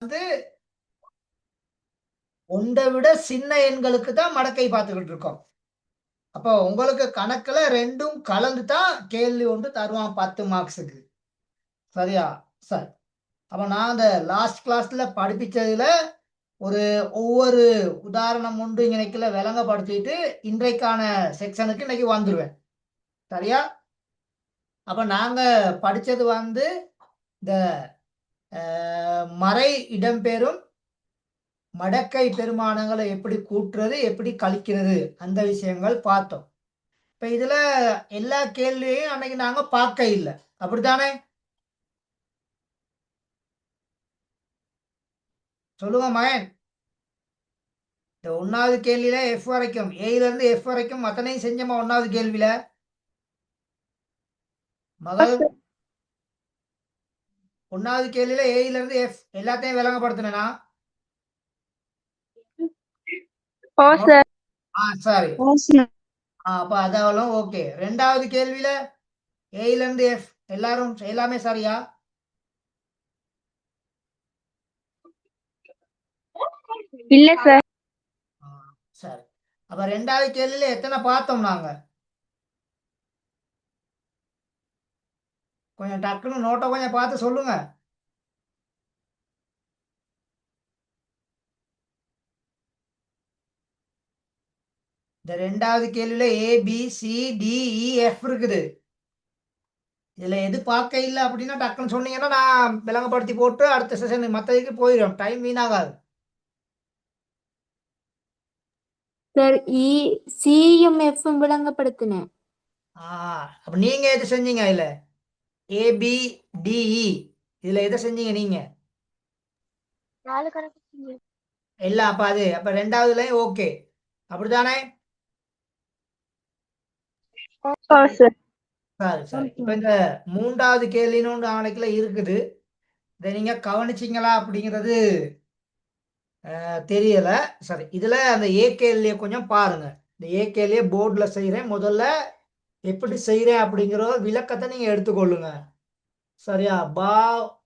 வந்து ஒன்றை விட சின்ன எண்களுக்கு தான் மடக்கை பார்த்துக்கிட்டு இருக்கோம். அப்போ உங்களுக்கு கணக்குல ரெண்டும் கலந்து தான் கேள்வி ஒன்று தருவான் 10 மார்க்ஸுக்கு. சரியா? சரி. அப்ப நான் அந்த லாஸ்ட் கிளாஸ்ல படிப்பிச்சதுல ஒரு ஒவ்வொரு உதாரணம் ஒன்று இன்னைக்குல விளங்கப்படுத்திட்டு இன்றைக்கான செக்ஷனுக்கு இன்னைக்கு வந்துருவேன். சரியா? அப்ப நாங்க படிச்சது வந்து இந்த மறை இடம்பெறும் மடக்கை பெருமானங்களை எப்படி கூட்டுறது, எப்படி கழிக்கிறது அந்த விஷயங்கள் பார்த்தோம். இப்ப இதுல எல்லா கேள்வியையும் அன்னைக்கு நாங்க பார்க்க இல்லை. அப்படித்தானே? சொல்லுங்க மகன். இந்த 1வது கேள்வியில எஃப் வரைக்கும் ஏல இருந்து எஃப் வரைக்கும் அத்தனையும் செஞ்சோமா 1வது கேள்வியில? மகள் 1வது கேள்வியில ஏல இருந்து எஃப் எல்லாத்தையும் விளங்கப்படுத்தினா? சரி. அப்ப அதெல்லாம் ஓகே. 2வது கேள்வியில ஏல இருந்து எஃப் எல்லாரும் எல்லாமே சரியா? இல்ல சார். சரி. அப்ப 2வது கேள்வியில எத்தனை பார்த்தோம் நாங்க? கொஞ்சம் டக்குன்னு நோட்டை கொஞ்சம் பார்த்து சொல்லுங்க. இந்த 2வது கேள்வியில A B C D E F இருக்குது. இதுல எது பார்க்க இல்லை அப்படின்னா டக்குன்னு சொன்னீங்கன்னா நான் விளங்கப்படுத்தி போட்டு அடுத்த செஷன் மற்றதுக்கு போயிடும். டைம் வீணாகாது. சார் சியும் எஃப்பும் விளங்கப்படுத்தினேன். அப்ப நீங்க எது செஞ்சீங்க இதுல? ஏபி டிஇ இதுல எதை செஞ்சீங்க நீங்க? 4 கணக்கு எல்லாம் அப்ப 2வதுலயும் ஓகே. அப்படித்தானே? சரி சரி. இப்ப இந்த 3வது கேள்வின்னு ஒன்று ஆணைக்குள்ள இருக்குது. இதை நீங்க கவனிச்சிங்களா அப்படிங்கிறது தெரியல. சரி, இதுல அந்த ஏ கேள்வியை கொஞ்சம் பாருங்க. இந்த ஏ கேள்வியை போர்டில் செய்கிறேன். முதல்ல எப்படி செய்கிறேன் அப்படிங்கிற விளக்கத்தை நீங்க எடுத்துக்கொள்ளுங்க. சரியா?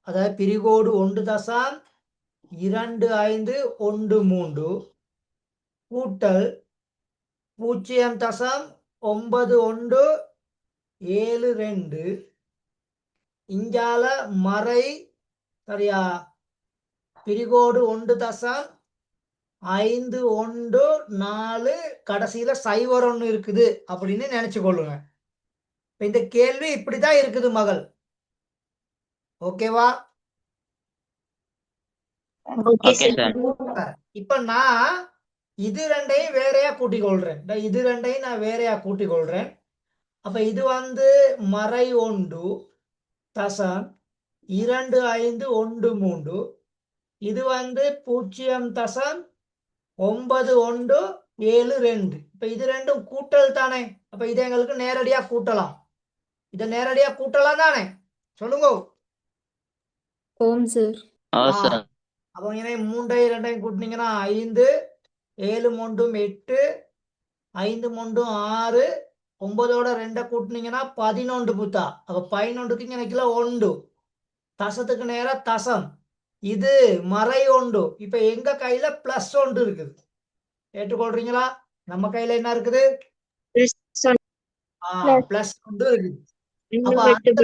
அதாவது பிரிகோடு 1.2513 கூட்டல் 0.9172 இஞ்சால மறை சரியா பிரிகோடு 1.51 கடைசியில 0 இருக்குது அப்படின்னு நினைச்சு கொள்ளுங்க. இந்த கேள்வி இப்படிதான் இருக்குது மகள். ஓகேவா? இப்ப நான் இது ரெண்டையும் வேறையா கூட்டிக் கொள்றேன். இது ரெண்டையும் நான் வேறையா கூட்டிக் கொள்றேன். அப்ப இது வந்து மறை 1.2513 இது வந்து 0.9172. இப்ப இது ரெண்டும் கூட்டல் தானே? அப்ப இதை எங்களுக்கு நேரடியா கூட்டலாம். இதை நேரடியா கூட்டலாம் தானே? சொல்லுங்க. ஓம் சார். அப்போ இங்கே 3ஐயும் 2ஐயும் கூட்டினீங்கன்னா 5 7 3 8 5 3 6 9ஓட 2 கூட்டினீங்கன்னா 11 புத்தா. அப்ப 11க்கு இங்க நிக்கல 1 தசத்துக்கு நேரா தசம். இது மறை 1. இப்ப எங்க கையில பிளஸ் 1 இருக்குது. ஏற்றுக்கொள்றீங்களா? நம்ம கையில என்ன இருக்குது? பிளஸ் 1 இருக்குது. அப்ப அந்த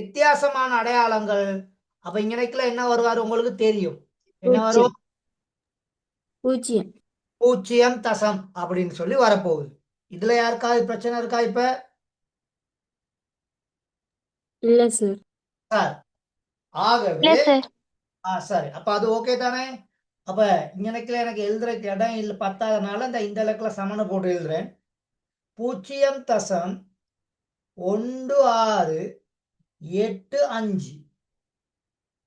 வித்தியாசமான அடையாளங்கள் அப்ப இங்க நிக்கல என்ன வருவாரு உங்களுக்கு தெரியும். என்ன வரும்? 0 0 அப்படின்னு சொல்லி வரப்போகுது. இதுல யாருக்காவது பிரச்சனை இருக்கா இப்ப? இல்ல சார். ஆகவே சரி. அப்ப அது ஓகே தானே? அப்ப இங்க எனக்கு எழுதுறதுக்கு இடம் இல்லை பத்தாதனால இந்த இலக்குல சமனை போட்டு எழுதுறேன். 0.1685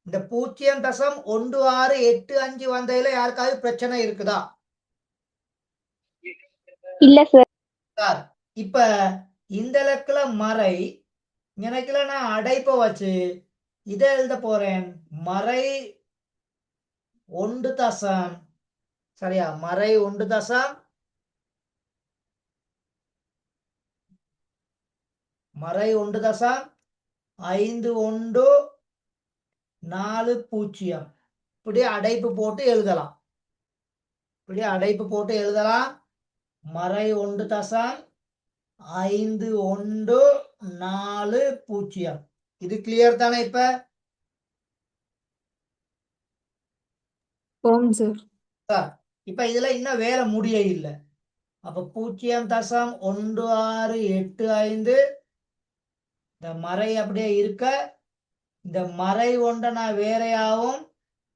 இந்த 0.1685 வந்ததுல யாருக்காவது பிரச்சனை இருக்குதா? இல்ல சார். இப்ப இந்த இலக்குல மறை எனக்குல நான் அடைப்ப வச்சு இதை எழுத போறேன். மறை 1 சரியா? மறை 1 மறை 1.5140 இப்படி அடைப்பு போட்டு எழுதலாம். இப்படி அடைப்பு போட்டு எழுதலாம். மறை 1.5140. இது கிளியர் தானே? இப்ப ஓம் சார். இப்ப இதுல இன்னும் வேற முடிய இல்லை. அப்ப 0.1685 இந்த மறை அப்படியே இருக்க, இந்த மறை ஒன்றை நான் வேறையாவும்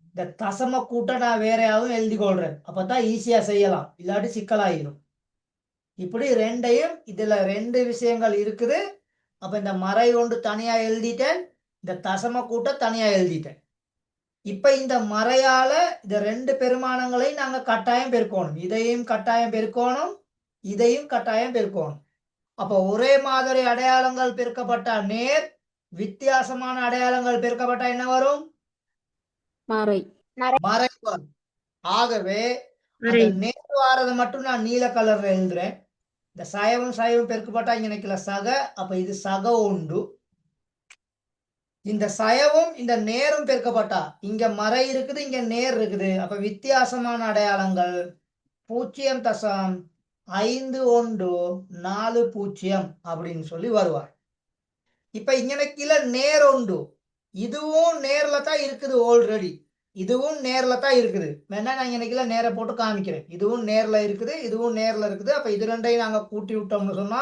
இந்த தசம கூட்ட நான் வேறையாவும் எழுதி கொள்றேன். அப்பதான் ஈஸியா செய்யலாம், இல்லாட்டி சிக்கலாயிரும். இப்படி ரெண்டையும், இதுல ரெண்டு விஷயங்கள் இருக்குது. அப்ப இந்த மறை ஒன்று தனியா எழுதிட்டேன், இந்த தசம கூட்ட தனியா எழுதிட்டேன். இப்ப இந்த மறையால இந்த ரெண்டு பெருமானங்களையும் நாங்க கட்டாயம் பெருக்கணும். இதையும் கட்டாயம் பெருக்கணும், இதையும் கட்டாயம் பெருக்கணும். அப்ப ஒரே மாதிரி அடையாளங்கள் பெருக்கப்பட்ட நேர், வித்தியாசமான அடையாளங்கள் பெருக்கப்பட்ட என்ன வரும்? மறை. மறை வரும். ஆகவே அந்த நேர் வாரதை மட்டும் நான் நீல கலர்ல எழுதுறேன். இந்த சயவும் சயவும் பெருக்கப்பட்டா இங்க நிக்கல சக, அப்ப இது சக உண்டு. இந்த சயவும் இந்த நேரும் பெருக்கப்பட்டா இங்க மறை இருக்குது, இங்க நேர் இருக்குது. அப்ப வித்தியாசமான அடையாளங்கள் 0.5140 அப்படின்னு சொல்லி வருவார். இப்ப இங்க கீழே நேர் உண்டு, இதுவும் நேர்ல தான் இருக்குது. ஆல்ரெடி இதுவும் நேர்ல தான் இருக்குது. வேணா நான் இன்னைக்குல நேர போட்டு காமிக்கிறேன். இதுவும் நேர்ல இருக்குது, இதுவும் நேர்ல இருக்குது. அப்ப இது ரெண்டையும் நாங்க கூட்டி விட்டோம்னு சொன்னா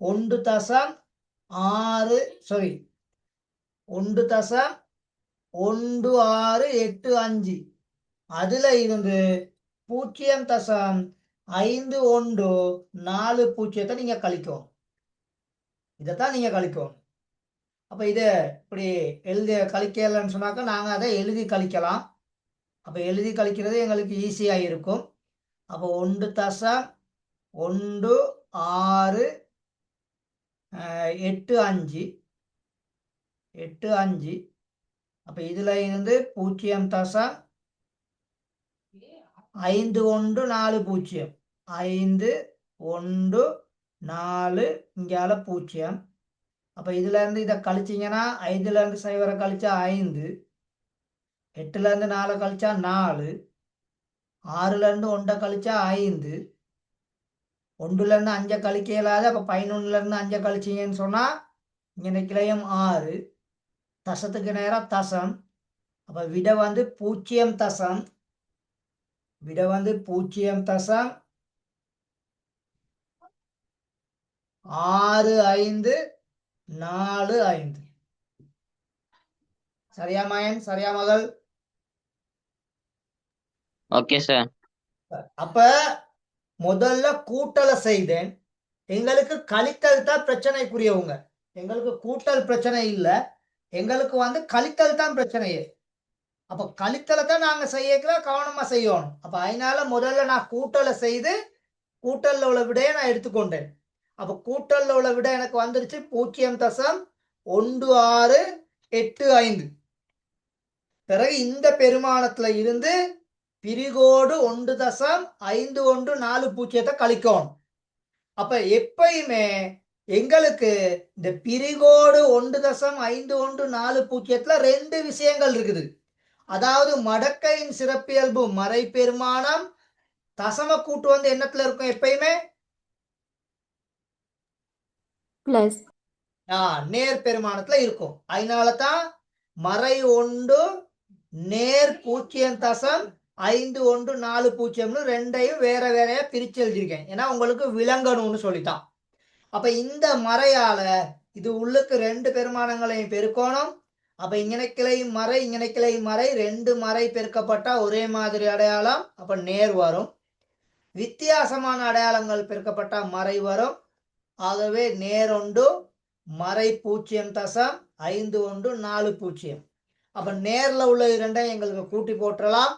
1.1685 அதுல இருந்து 0.5140 நீங்க கழிக்கும். இதைத்தான் நீங்க கழிக்கும். அப்ப இதை இப்படி எழுதி கழிக்கலன்னு சொன்னாக்கா நாங்க அதை எழுதி கழிக்கலாம். அப்ப எழுதி கழிக்கிறது எங்களுக்கு ஈஸியா இருக்கும். அப்போ 1.1685 அப்ப இதுல இருந்து 0.5140 5140 இங்கால 0. அப்ப இதுல இருந்து இதை கழிச்சீங்கன்னா 5ல இருந்து 0 கழிச்சா 5, 8ல இருந்து 4 கழிச்சா 4, 6ல இருந்து 1 கழிச்சா 5, 1ல இருந்து 5 கழிக்க இயலாது. அப்ப 11ல இருந்து 5 கழிச்சீங்கன்னு சொன்னா இங்க கிளையம் 6, தசத்துக்கு நேரம் தசம். அப்ப விட வந்து 0 தசம், விட வந்து 0.6545. சரியா மயன்? சரியா மகள்? Okay sir. அப்ப முதல்ல கூட்டலை செய்தேன். எங்களுக்கு கழித்தல் தான் பிரச்சனைக்குரியவங்க. எங்களுக்கு கூட்டல் பிரச்சனை இல்ல, எங்களுக்கு வந்து கழித்தல் தான் பிரச்சனையே. அப்ப கழித்தலை தான் நாங்க செய்யல, கவனமா செய்யணும். அப்ப அதனால முதல்ல நான் கூட்டலை செய்து கூட்டல்ல உள்ள விடையை நான் எடுத்துக்கொண்டேன். அப்ப கூட்டல்ல உள்ள விட எனக்கு வந்துருச்சு 0.1685. பிறகு இந்த பெருமானத்துல இருந்து பிரிகோடு 1.5140 கழிக்கணும். அப்ப எப்பயுமே எங்களுக்கு இந்த பிரிகோடு 1.5140 ரெண்டு விஷயங்கள் இருக்குது. அதாவது மடக்கையின் சிறப்பியல்பு மறை பெருமானம், தசம கூட்டு வந்து என்னத்துல இருக்கும் எப்பயுமே? பிளஸ். நேர் பெருமானத்துல இருக்கும். அதனாலதான் மறை 1 நேர் 0.5140 ரெண்டையும் வேற வேறையா பிரிச்சு எழுதியிருக்கேன். ஏன்னா உங்களுக்கு விளங்கணும்னு சொல்லித்தான். அப்ப இந்த மறையால இது உள்ளுக்கு ரெண்டு பெருமானங்களையும் பெருக்கணும். அப்ப இங்கனைக்கிளையும் மறை இங்கனைக்கிளையும் மறை, ரெண்டு மறை பெருக்கப்பட்டா ஒரே மாதிரி அடையாளம், அப்ப நேர் வரும். வித்தியாசமான அடையாளங்கள் பெருக்கப்பட்டா மறை வரும். ஆகவே நேர் ஒன்று மறை 0.5140. அப்ப நேர்ல உள்ள இரண்டையும் எங்களுக்கு கூட்டி போட்டுடலாம்.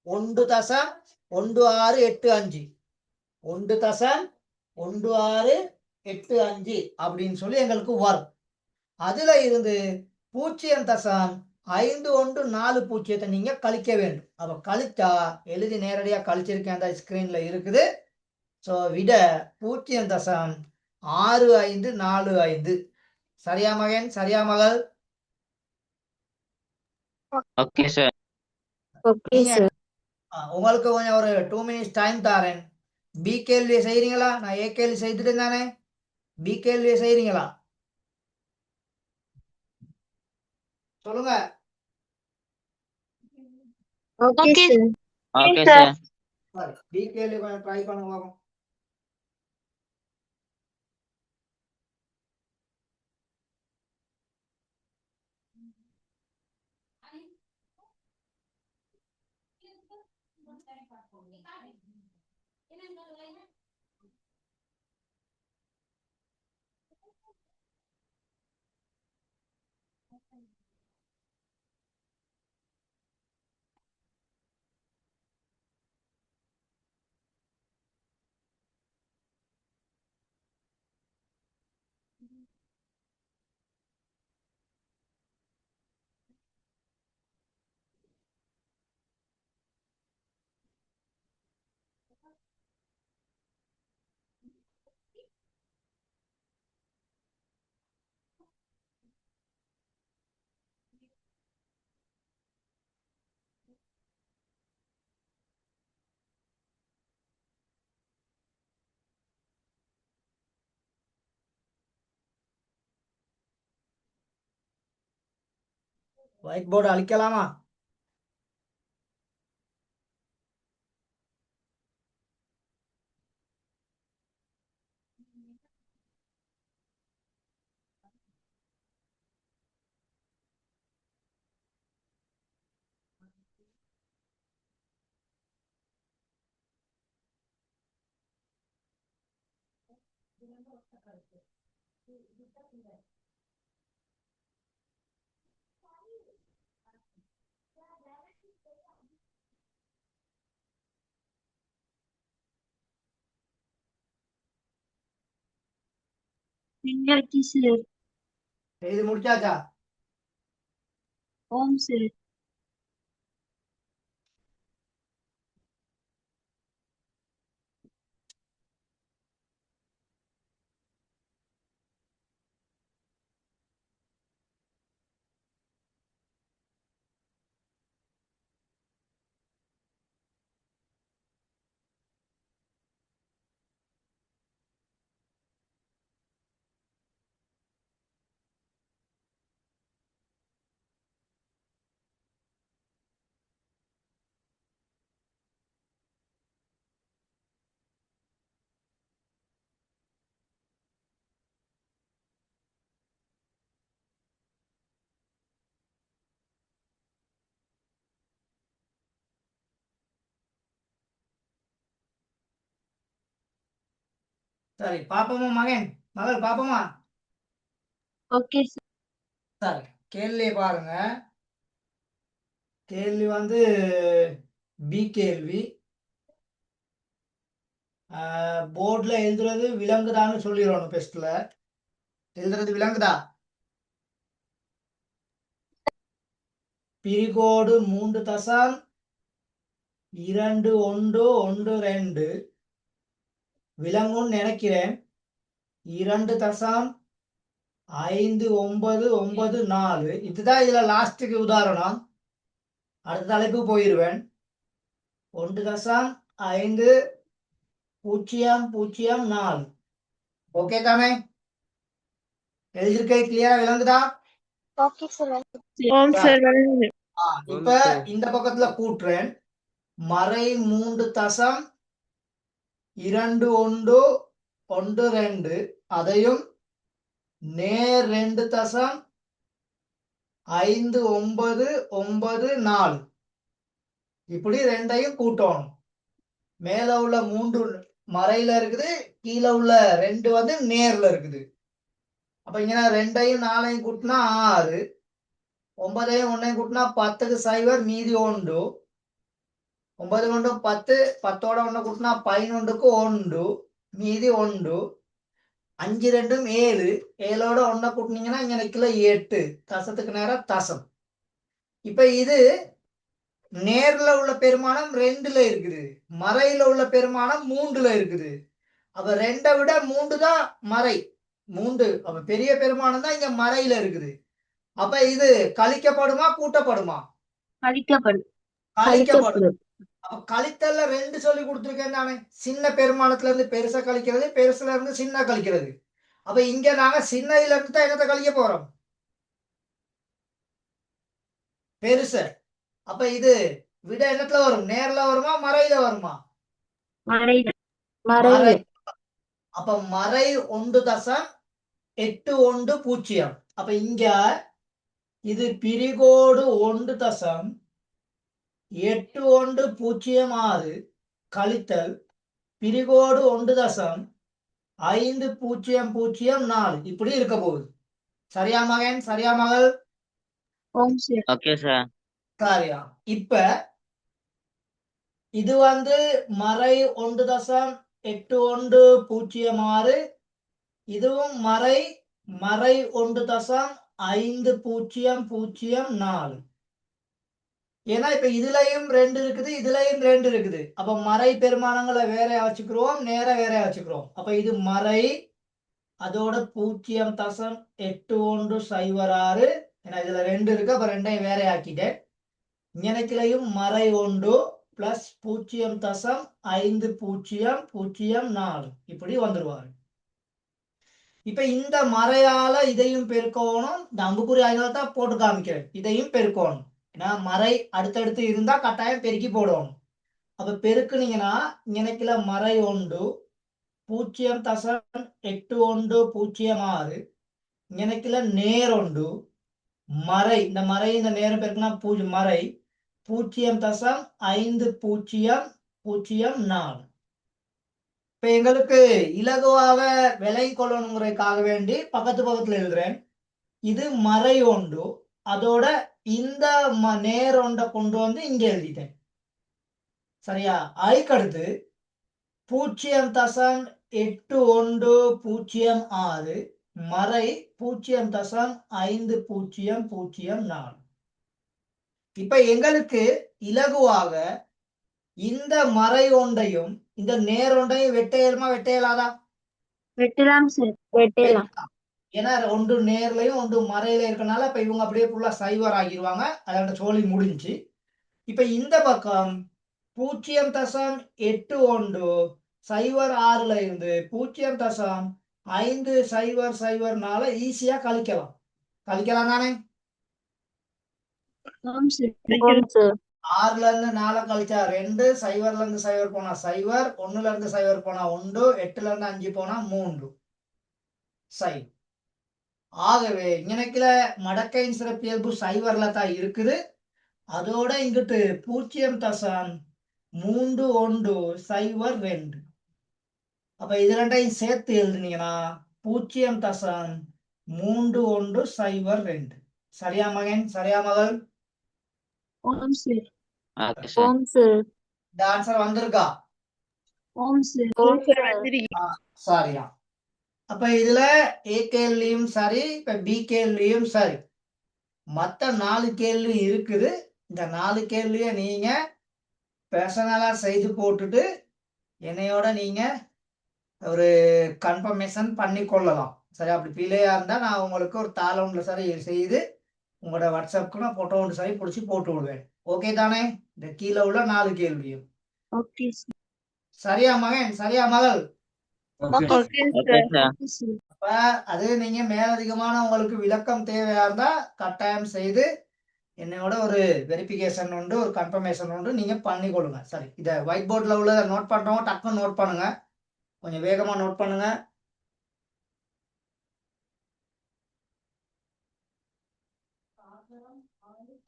1.1685 1.1685 அப்படின்னு சொல்லி எங்களுக்கு வரும். அதுல இருந்து 0.5140 நீங்க கழிக்க வேண்டும். அப்ப கழிச்சா எழுதி நேரடியா கழிச்சிருக்கேன், அந்த ஸ்கிரீன்ல இருக்குது. சோ விட 0.6545. சரியா மகன்? சரியா மகள்? Okay sir. ஓகே நீங்க சார். உங்களுக்கு கொஞ்சம் ஒரு 2 மினிட்ஸ் டைம் தாரேன். பி கேள்வியை செய்றீங்களா? நான் ஏ கேள்வி செய்துட்டு தானே, பி கேள்வியை செய்றீங்களா? சொல்லுங்க. Okay sir. Okay sir. சரி, பி கேள்வி கொஞ்சம் ட்ரை பண்ணுங்க பாப்போம். ஒயிட் போர்டு அழிக்கலாமா? பின்னாடி சார். செய்து முடிச்சாச்சா? ஓம் சார். சரி, பாப்போமா மகன்? மகள் பாப்போமா? Okay sir. சரி, கேள்வி பாருங்க. கேள்வி வந்து பி கேள்வி. போர்ட்ல எழுதுறது விளங்குதான்னு சொல்லிடணும். பெஸ்ட்ல எழுதுறது விளங்குதா? பிரிகோடு 3.2112 விளங்கும்னு நினைக்கிறேன். 2.5994 இதுதான் இதுல லாஸ்ட்டுக்கு உதாரணம். அடுத்த தலைப்பு போயிருவேன். 1.5004 ஓகே தானே? எழுதிருக்கே கிளியரா விளங்குதா? Okay sir. ஓம் சார். இப்ப இந்த பக்கத்துல கூட்டுறேன். மறை 3.2112 அதையும் நேர் 2.5994 இப்படி ரெண்டையும் கூட்டணும். மேல உள்ள 3 மறையில இருக்குது, கீழே உள்ள 2 வந்து நேர்ல இருக்குது. அப்ப இங்க 2ஐயும் 4ஐயும் கூட்டினா 6, 9ஐயும் 1ஐயும் கூட்டினா 10க்கு 0 மீதி 1, 9 கொண்டு 10, 10ஓட 1 கூட்டினா 11க்கு 1 மீதி 1, 5 2ம் 7, 7ஓட 1 கூட்டினீங்கன்னா இங்க நிக்கல 8, தசத்துக்கு நேரம் தசம். இப்ப இது நேர்ல உள்ள பெருமானம் 2ல இருக்குது, மறையில உள்ள பெருமானம் 3ல இருக்குது. அப்ப 2ஐ விட 3 தான் மறை. 3 அப்ப பெரிய பெருமானம் தான் இங்க மறையில இருக்குது. அப்ப இது கழிக்கப்படுமா கூட்டப்படுமா? கழிக்கப்படும். கழிக்கப்படும். அப்ப கழித்தல்ல ரெண்டு சொல்லி கொடுத்துருக்கேன் தானே. சின்ன பெருமானத்துல இருந்து பெருசா கழிக்கிறது, பெருசுல இருந்து சின்ன கழிக்கிறது. அப்ப இங்க நாங்க சின்னதுல இருந்து தான் என்னத்தை கழிக்க போறோம், பெருச. அப்ப இது விட என்னத்துல வரும், நேர்ல வருமா மறையில வருமா, மறை. அப்ப மறை 1.81 அப்ப இங்க இது பிரிகோடு 1.8106 கழித்தல் பிரிகோடு 1.5004 இப்படி இருக்க போகுது. சரியா மகன், சரியா மகள்? ஓம் சார். Okay, sir. சரியா. இப்ப இது மறை 1.8106, இதுவும் மறை 1.5004. ஏன்னா இப்ப இதுலயும் 2 இருக்குது, இதுலயும் 2 இருக்குது. அப்ப மறை பெருமானங்களை வேற வச்சுக்கிறோம், நேர வேற வச்சுக்கிறோம். அப்ப இது மறை, அதோட 0.8106. ஏன்னா இதுல 2 இருக்கு, அப்ப 2ஐயும் வேற ஆக்கிட்டேன். இங்கனக்கிலையும் மறை 1 பிளஸ் 0.5004 இப்படி வந்துருவாரு. இப்ப இந்த மறையால இதையும் பெருக்கணும். இந்த அம்புக்குறி ஆயுதம் தான் போட்டு காமிக்கிறேன். இதையும் பெருக்கணும். ஏன்னா மறை அடுத்தடுத்து இருந்தா கட்டாயம் பெருக்கி போடணும். அப்ப பெருக்குனீங்கன்னா இங்கனக்கில மறை 1 0.8106, இங்கனக்கில நேர் 1 மறை, இந்த மறை இந்த நேரம் பெருக்குனா மறை 0.5004. இப்ப எங்களுக்கு இலகுவாக விலை கொள்ளணுங்கிறதுக்காக வேண்டி பக்கத்துல எழுதுறேன். இது மறை 1, அதோட இந்த நேர் 1 கொண்டு இங்க எழுதிட்டேன். சரியா. அதுக்கடுத்து 0.8106 மறை 0.5004. இப்ப எங்களுக்கு இலகுவாக இந்த மறை 1ஐயும் இந்த நேர் 1ஐயும் வெட்ட இயலுமா, வெட்ட இயலாதா? வெட்டலாம் சார். வெட்டலாம். ஏன்னா ஒன்று நேர்லயும் ஒன்று மறையில இருக்கனால இப்ப இவங்க அப்படியே ஃபுல்லா சைவர் ஆகிடுவாங்க. அதோட சோழி முடிஞ்சு. இப்ப இந்த பக்கம் 0.8106ல இருந்து 0.5004 ஈஸியா கழிக்கலாம். கழிக்கலாம் தானே. ஓம் சார். 6ல இருந்து 4 கழிச்சா 2, 0ல இருந்து 0 போனா 0, 1ல இருந்து 0 போனா 1, 8ல இருந்து 5 போனா 3. சரி. ஆகவே இங்கனக்கில மடக்கையின் சிறப்பியல்பு 0ல தான் இருக்குது. அதோட இங்கிட்டு 0.3102. அப்ப இது ரெண்டையும் சேர்த்து எழுதுனீங்கன்னா 0.3102. சரியா மகன், சரியா மகள்? ஓம் சார். Okay, sir. ஓம் சார். இந்த ஆன்சர் வந்திருக்கா? ஓம் சார். சரியா. அப்ப இதுல ஏ கேள்வியும் சரி, இப்ப பி கேள்வியும் சரி. மத்த 4 கேள்வி இருக்குது. இந்த 4 கேள்வியை நீங்க பர்சனலா செய்து போட்டுட்டு என்னையோட நீங்க ஒரு கன்ஃபர்மேஷன் பண்ணி கொள்ளலாம். சரி. அப்படி பிள்ளையா இருந்தா நான் உங்களுக்கு ஒரு தாள் ஒன்று சரி செய்து உங்களோட வாட்ஸ்அப்புக்கு நான் போட்டோ ஒன்று சரி பிடிச்சி போட்டு விடுவேன். ஓகே தானே? இந்த கீழே உள்ள 4 கேள்வியும். Okay sir. சரியா மகன், சரியா மகள்? Okay Okay, sir. சார். அப்ப அது நீங்க மேலதிகமான உங்களுக்கு விளக்கம் தேவையா இருந்தா கட்டாயம் செய்து என்னோட ஒரு வெரிஃபிகேஷன் உண்டு, ஒரு கன்ஃபர்மேஷன் உண்டு, நீங்க பண்ணி கொள்ளுங்க. சரி. இதை ஒயிட் போர்டில் உள்ளதை நோட் பண்றவங்க டக்குன்னு நோட் பண்ணுங்க. கொஞ்சம் வேகமா நோட் பண்ணுங்க.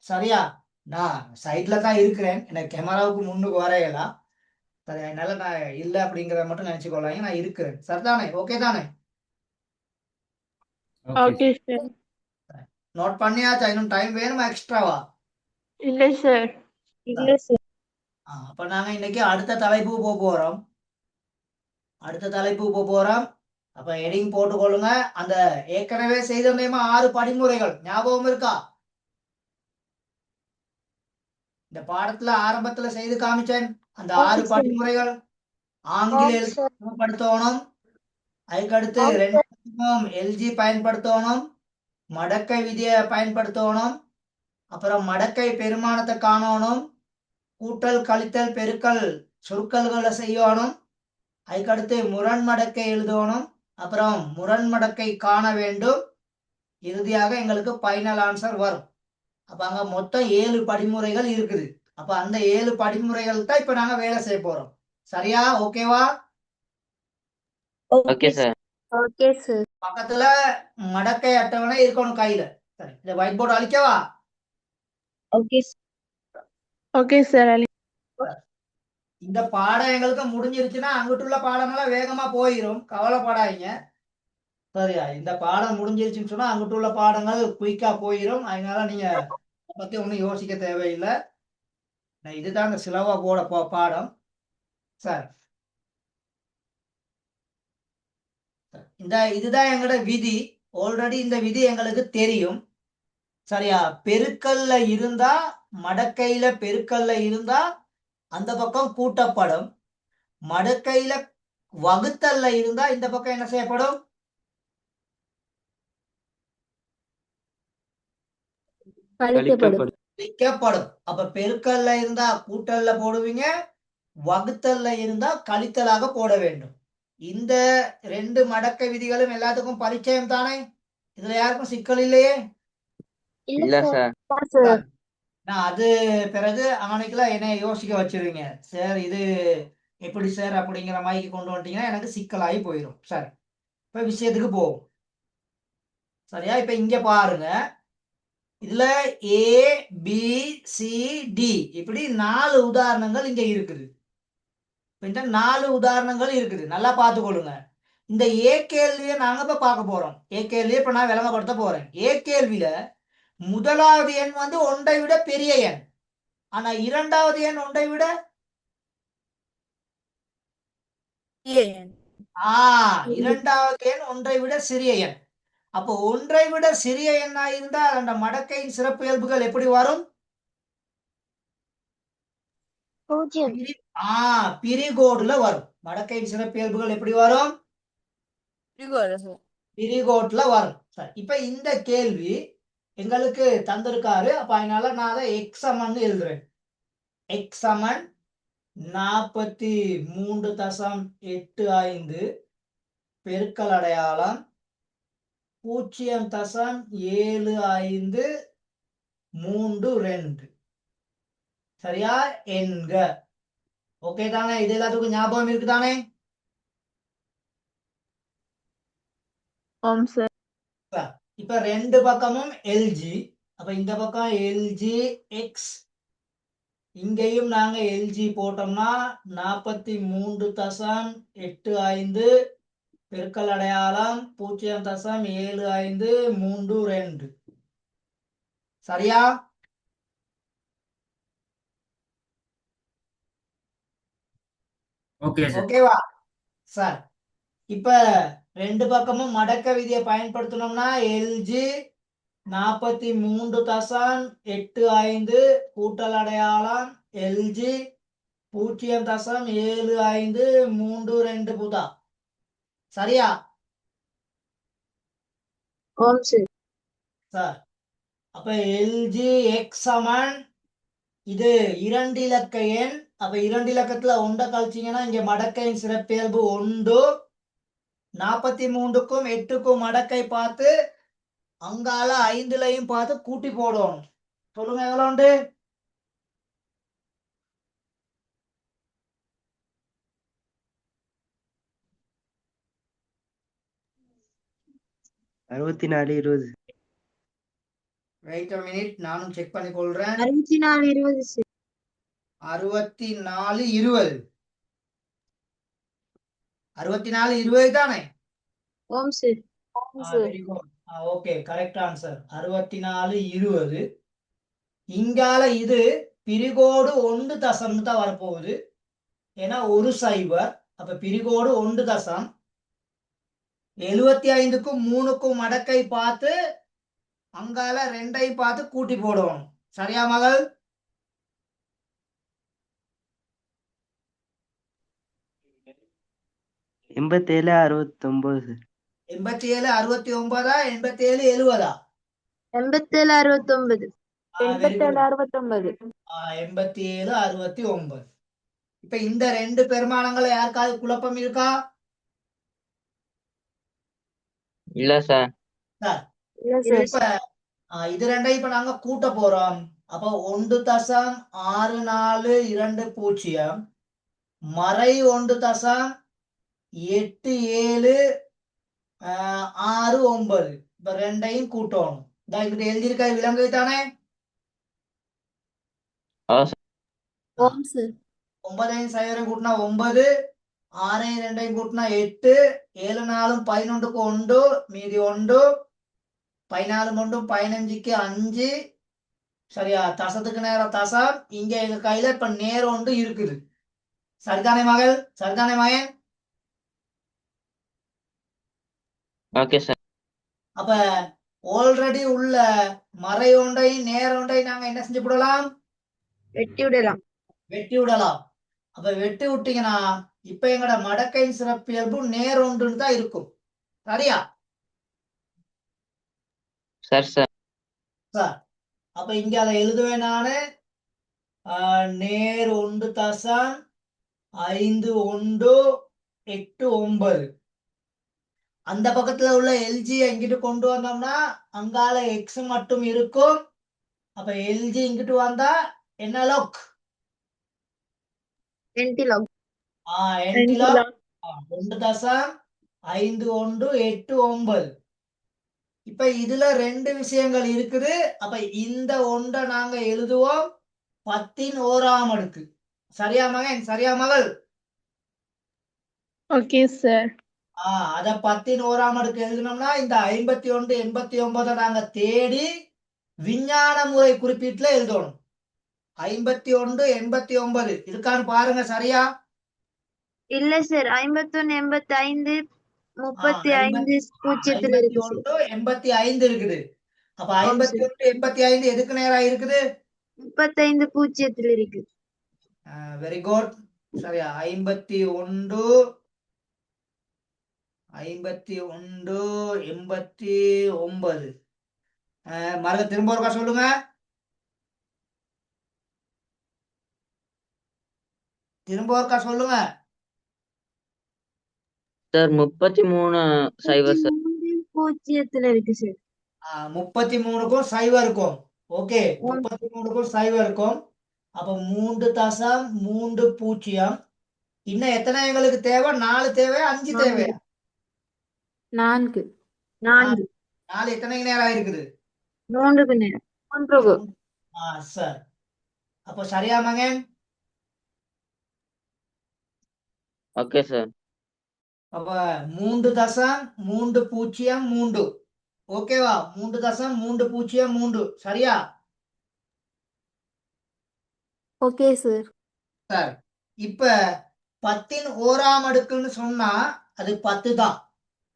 சரியா. நான் சைட்ல தான் இருக்கிறேன், எனக்கு கேமராவுக்கு முன்னுக்கு வரையலாம். சரி. அதனால நான் இல்லை அப்படிங்கிறத மட்டும் நினைச்சுக்கொள்ளாங்க, நான் இருக்கிறேன். சரிதானே? ஓகே தானே? Okay, sir. நோட் பண்ணியாச்சா? இன்னும் டைம் வேணுமா எக்ஸ்ட்ராவா? இல்லை சார். இல்ல சார். அப்ப நாங்க இன்னைக்கு அடுத்த தலைப்பு போறோம். அடுத்த தலைப்பு போறோம். அப்ப ஹெடிங் போட்டுக்கொள்ளுங்க. அந்த ஏற்கனவே செய்தோமேமா 6 படிமுறைகள் ஞாபகம் இருக்கா? இந்த பாடத்துல ஆரம்பத்துல செய்து காமிச்சேன். அந்த 6 படிமுறைகள் ஆங்கில எழுத்து பயன்படுத்தணும். அதுக்கடுத்து 2 எல்ஜி பயன்படுத்தணும். மடக்கை விதியை பயன்படுத்தணும். அப்புறம் மடக்கை பெருமானத்தை காணணும். கூட்டல் கழித்தல் பெருக்கல் சுருக்கல்களை செய்யணும். அதுக்கடுத்து முரண்மடக்கை எழுதணும். அப்புறம் முரண்மடக்கை காண வேண்டும். இறுதியாக எங்களுக்கு ஃபைனல் ஆன்சர் வரும். அப்ப அங்க மொத்தம் 7 படிமுறைகள் இருக்குது. அப்ப அந்த 7 படிமுறைகள் தான் இப்ப நாங்க வேலை செய்ய போறோம். சரியா? ஓகேவா? Okay sir. Okay sir. பக்கத்துல மடக்கை அட்டவணை இருக்கணும் கையில. சரி, இந்த ஒயிட் போர்டு அழிக்கவா? Okay okay sir. இந்த பாடம் எங்களுக்கு முடிஞ்சிருச்சுன்னா அங்கிட்டுள்ள பாடமெல்லாம் வேகமா போயிடும், கவலைப்படாதீங்க. சரியா? இந்த பாடம் முடிஞ்சிருச்சுன்னு சொன்னா அங்கிட்டுள்ள பாடங்கள் குயிக்கா போயிடும். அதனால நீங்க அதை பத்தி ஒன்றும் யோசிக்க தேவையில்லை. இதுதான் இந்த சிலவா போட பாடம். சரி, இதுதான் எங்களோட விதி. ஆல்ரெடி இந்த விதி எங்களுக்கு தெரியும். சரியா? பெருக்கல்ல இருந்தா, மடக்கையில பெருக்கல்ல இருந்தா அந்த பக்கம் கூட்டப்படும். மடக்கையில வகுத்தல்ல இருந்தா இந்த பக்கம் என்ன செய்யப்படும்? கழிக்கப்படும். அப்ப பெருக்கல்ல இருந்தா கூட்டல்ல போடுவீங்க, வகுத்தல்ல இருந்தா கழித்தலாக போட வேண்டும். இந்த 2 மடக்கை விதிகளும் எல்லாத்துக்கும் பரிச்சயம் தானே? இதுல யாருக்கும் சிக்கல் இல்லையே? இல்ல சார். நான் அது பிறகு அவனுக்குலாம் என்ன யோசிக்க வச்சிருவீங்க. சார் இது எப்படி சார் அப்படிங்கிற மாதிரி கொண்டு வந்துட்டீங்கன்னா எனக்கு சிக்கலாகி போயிடும். சரி, இப்ப விஷயத்துக்கு போவோம். சரியா? இப்ப இங்க பாருங்க, இதுல ஏ பி சி டி இப்படி 4 உதாரணங்கள் இங்க இருக்குது. இந்த 4 உதாரணங்கள் இருக்குது, நல்லா பார்த்துக்கொள்ளுங்க. இந்த ஏ கேள்வியை நாங்க இப்ப பார்க்க போறோம். ஏ கேள்வியை இப்ப நான் விளங்கப்படுத்த போறேன். ஏ கேள்வியில முதலாவது எண் வந்து 1ஐ விட பெரிய எண், ஆனா இரண்டாவது எண் 1ஐ விட இரண்டாவது எண் 1ஐ விட சிறிய எண். அப்போ 1ஐ விட சிறிய எண்ணா இருந்தால் அந்த மடக்கையின் சிறப்பு இயல்புகள் எப்படி வரும்? பிரிகோடுல வரும். மடக்கையின் சிறப்பு இயல்புகள் எப்படி வரும்? பிரிகோட்ல வரும். இப்ப இந்த கேள்வி எங்களுக்கு தந்திருக்காரு. அப்ப அதனால நான் அதை எக்ஸ் சமன் எழுதுறேன். எக்ஸ் சமன் 43.85 பெருக்கல் அடையாளம் 0.7532. சரியா? என்க. ஓகே தானே? இது எல்லாத்துக்கும் ஞாபகம் இருக்கு தானே? ஆம் சார். இப்ப 2 பக்கமும் எல்ஜி. அப்ப இந்த பக்கம் எல்ஜி எக்ஸ், இங்கேயும் நாங்க எல்ஜி போட்டோம்னா 43.85 பெருக்கல் அடையாளம் 0.7532. சரியா? ஓகேவா சார்? இப்ப 2 பக்கமும் மடக்க விதியை பயன்படுத்தணும்னா எல்ஜி 43.85 கூட்டல் அடையாளம் எல்ஜி 0.7532 புதா. சரியா சார்? அப்ப எல்ஜி எக்ஸ் சமன் இது 2 இலக்க எண். அப்ப 2 இலக்கத்துல 1 கழிச்சீங்கன்னா இங்க மடக்கையின் சிறப்பியல்பு 1. 43க்கும் 8க்கும் மடக்கை பார்த்து அங்கால 5லையும் பார்த்து கூட்டி போடணும். சொல்லுங்க எவ்வளவு உண்டு? 64 20. வெயிட் a minute, நானும் செக் பண்ணி கொள்றேன். 64 20. 64 20. 64 20 தானே? Very good. Okay, correct answer. 64 20. இங்கால இது பிரிகோடு 1 தசம் தான் வரப்போகுது. ஏன்னா ஒரு சைபர். அப்ப பிரிகோடு 1 தசம். 75க்கும் 3க்கும் மடக்கை பார்த்து அங்கால 2ஐயும் பார்த்து கூட்டி போடுவோம். சரியா மகள்? எண்பத்தேழு 69. 87 69 87 70? 87 69. Very good. 67 69. 87 69. இப்ப இந்த ரெண்டு பெருமானங்களை யாருக்காவது குழப்பம் இருக்கா? இல்ல சார். சார் இல்ல இது சார். இப்ப இது ரெண்டையும் இப்ப நாங்க கூட்ட போறோம். அப்ப 1.6420 மறை 1.8769 இப்ப ரெண்டையும் கூட்டணும். இங்கிட்ட எழுதியிருக்க விலங்கு தானே? சார். ஓம் சார். 9 சைவரையும் கூட்டினா 9, 6 2 கூட்டினா 8, 7 4 11க்கு 1 மீதி 1, 14 1 15க்கு 5. சரியா? தசத்துக்கு நேரம் தசம். இங்க எங்க கையில இப்ப நேரம் ஒன்று இருக்குது. சரிதானே மகள்? சரிதானே மகன்? Okay sir. அப்ப ஆல்ரெடி உள்ள மறை ஒன்றையும் நேர ஒன்றையும் நாங்க என்ன செஞ்சு விடலாம்? வெட்டி விடலாம். வெட்டி விடலாம். அப்ப வெட்டி விட்டீங்கன்னா இப்ப எங்கட மடக்கை சிறப்பியல்பு நேர ஒன்றுன்னு தான் இருக்கும். சரியா? Sir sir. சார் அப்ப இங்க அதை எழுதுவேன் நானு. நேர் 1.5189. அந்த பக்கத்துல உள்ள எல்ஜி இங்கிட்டு கொண்டு வந்தோம்னா அங்கால எக்ஸ் மட்டும் இருக்கும். அப்ப எல்ஜி இங்கிட்டு வந்தா என்ன லாக்? என்டிலாக். என்டிலாக் 1.5189. இப்ப இதுல ரெண்டு விஷயங்கள் இருக்குது. அப்ப இந்த ஒன்றை நாங்க எழுதுவோம் 10ன் ஓராம் அடுக்கு. சரியா மகன்? சரியா மகள்? Okay sir. அத 10ன் ஓராம் அடுக்கு எழுதினோம்னா இந்த 51 89 நாங்க தேடி விஞ்ஞான முறை குறிப்பீட்டுல எழுதணும். 51 89 இருக்கான்னு பாருங்க. சரியா? இல்ல சார். 51 85 35 பூஜ்ஜியத்துல இருக்கு சார். 51 85 இருக்குது. அப்ப ஆம் சார். 51 85 எதுக்கு நேரா இருக்குது? 35 பூஜ்ஜியத்துல இருக்கு. Very good. சரியா? 51 89. மறக்க திரும்ப ஒருக்கா சொல்லுங்க. திரும்ப ஒருக்கா சொல்லுங்க. சார் 33 சைவர் சார். 33 பூஜ்ஜியத்துல இருக்கு சார். 33க்கும் சைவர் இருக்கும். ஓகே, 33க்கும் சைவர் இருக்கும். அப்ப 3.30. இன்னும் எத்தனை எங்களுக்கு தேவை? 4 தேவை, 5 தேவையா? 4 4 எத்தனை நேரம் இருக்குது? 3க்கு நேரம். 3க்கு. சார் அப்போ சரியா மகன்? Okay sir. அப்ப 3.30. ஓகேவா? 3.30. சரியா? Okay sir. சார் இப்ப 10ன் ஓராம் அடுக்குன்னு சொன்னா அது 10 தான்.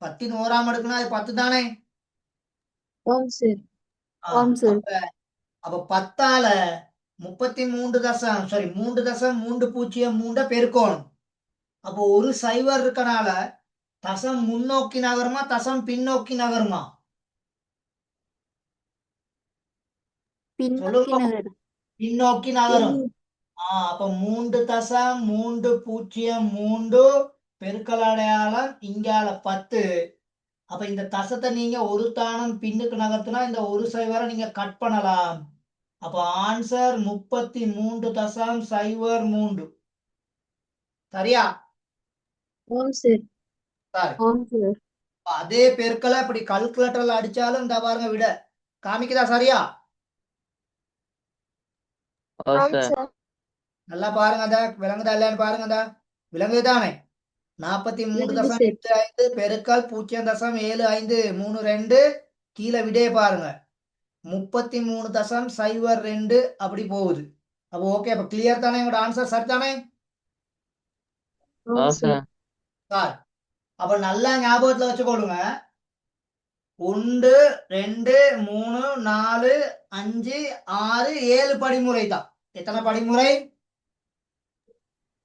10ன் ஓராம் அடுக்குன்னா அது 10 தானே? ஓம் சார். ஓம் சார். அப்ப 10ஆல 3.30 பெருக்கணும். அப்போ ஒரு சைவர் இருக்கனால தசம் முன்னோக்கி நகருமா தசம் பின்னோக்கி நகருமா? பின்னோக்கி நகரும். பின்னோக்கி நகரும். அப்ப 3.303 பெருக்கல் அடையாளம் இங்கால 10. அப்ப இந்த தசத்தை நீங்க ஒரு தானம் பின்னுக்கு நகர்த்தினா இந்த ஒரு சைவரை நீங்க கட் பண்ணலாம். அப்ப ஆன்சர் 33.03. சரியா? ஓம் சார். சார் ஓம் சார். அதே பெருக்கலை இப்படி கால்குலேட்டர்ல அடிச்சாலும் இந்த பாருங்க விட காமிக்குதா? சரியா? ஓ சார். நல்லா பாருங்க. அத விளங்குதா இல்லையான்னு பாருங்க. அத விளங்குதானே? 43.85 பெருக்கல் 0.7532 கீழே விடைய பாருங்க 33.02 அப்படி போகுது. அப்போ ஓகே. அப்ப கிளியர் தானே? உங்களோட ஆன்சர் சரி தானே? ஓ சார். சார் அப்ப நல்லா ஞாபகத்துல வச்சுக்கொள்ளுங்க. 1 2 3 4 5 6 7 படிமுறை தான். எத்தனை படிமுறை?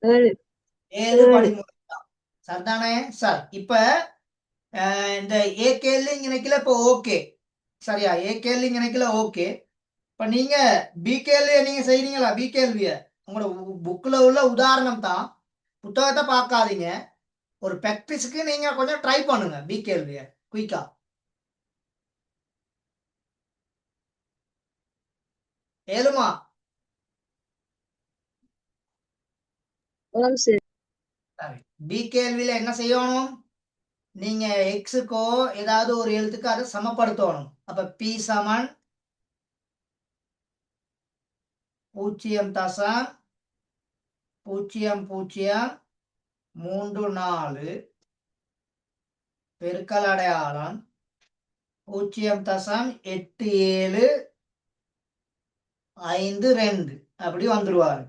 7 படிமுறை தான். சரிதானே? சார் இப்ப இந்த ஏ கேள்வி நினைக்கல. இப்ப ஓகே. சரியா? ஏ கேள்வி நினைக்கல. ஓகே. இப்ப நீங்க பி கேள்வியை நீங்க செய்றீங்களா? பி கேள்விய உங்களோட புக்ல உள்ள உதாரணம் தான், புத்தகத்தை பார்க்காதீங்க. ஒரு பிராக்டிஸ்க்கு நீங்க கொஞ்சம் ட்ரை பண்ணுங்க பி கேள்விய குயிக்கா. ஏழுமா? ஆம் சார். பி கேள்வியில என்ன செய்யணும்? நீங்க எக்ஸுக்கோ ஏதாவது ஒரு எழுத்துக்கு அதை சமப்படுத்தணும். அப்ப பி சமன் 0.0034 பெருக்கல் அடையாளம் 0.8752 அப்படி வந்துருவாரு.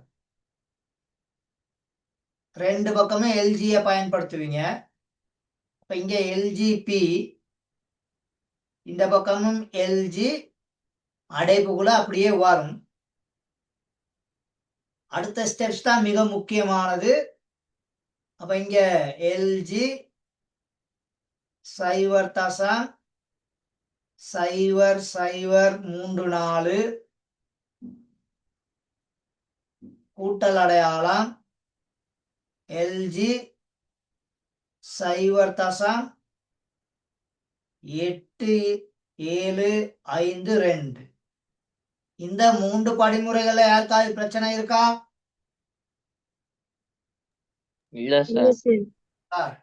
ரெண்டு பக்கமே எல்ஜியை பயன்படுத்துவீங்க. இப்ப இங்க எல்ஜிபி, இந்த பக்கமும் எல்ஜி, அடைப்புக்குள்ள அப்படியே வரும். அடுத்த ஸ்டெப்ஸ் தான் மிக முக்கியமானது. அப்ப இங்க எல்ஜி 0.0034 கூட்டல் அடையாளம் எல்ஜி 0.8752. இந்த 3 படிமுறைகள்ல யாருக்காவது பிரச்சனை இருக்கா? இல்ல இல்ல சார். சார்.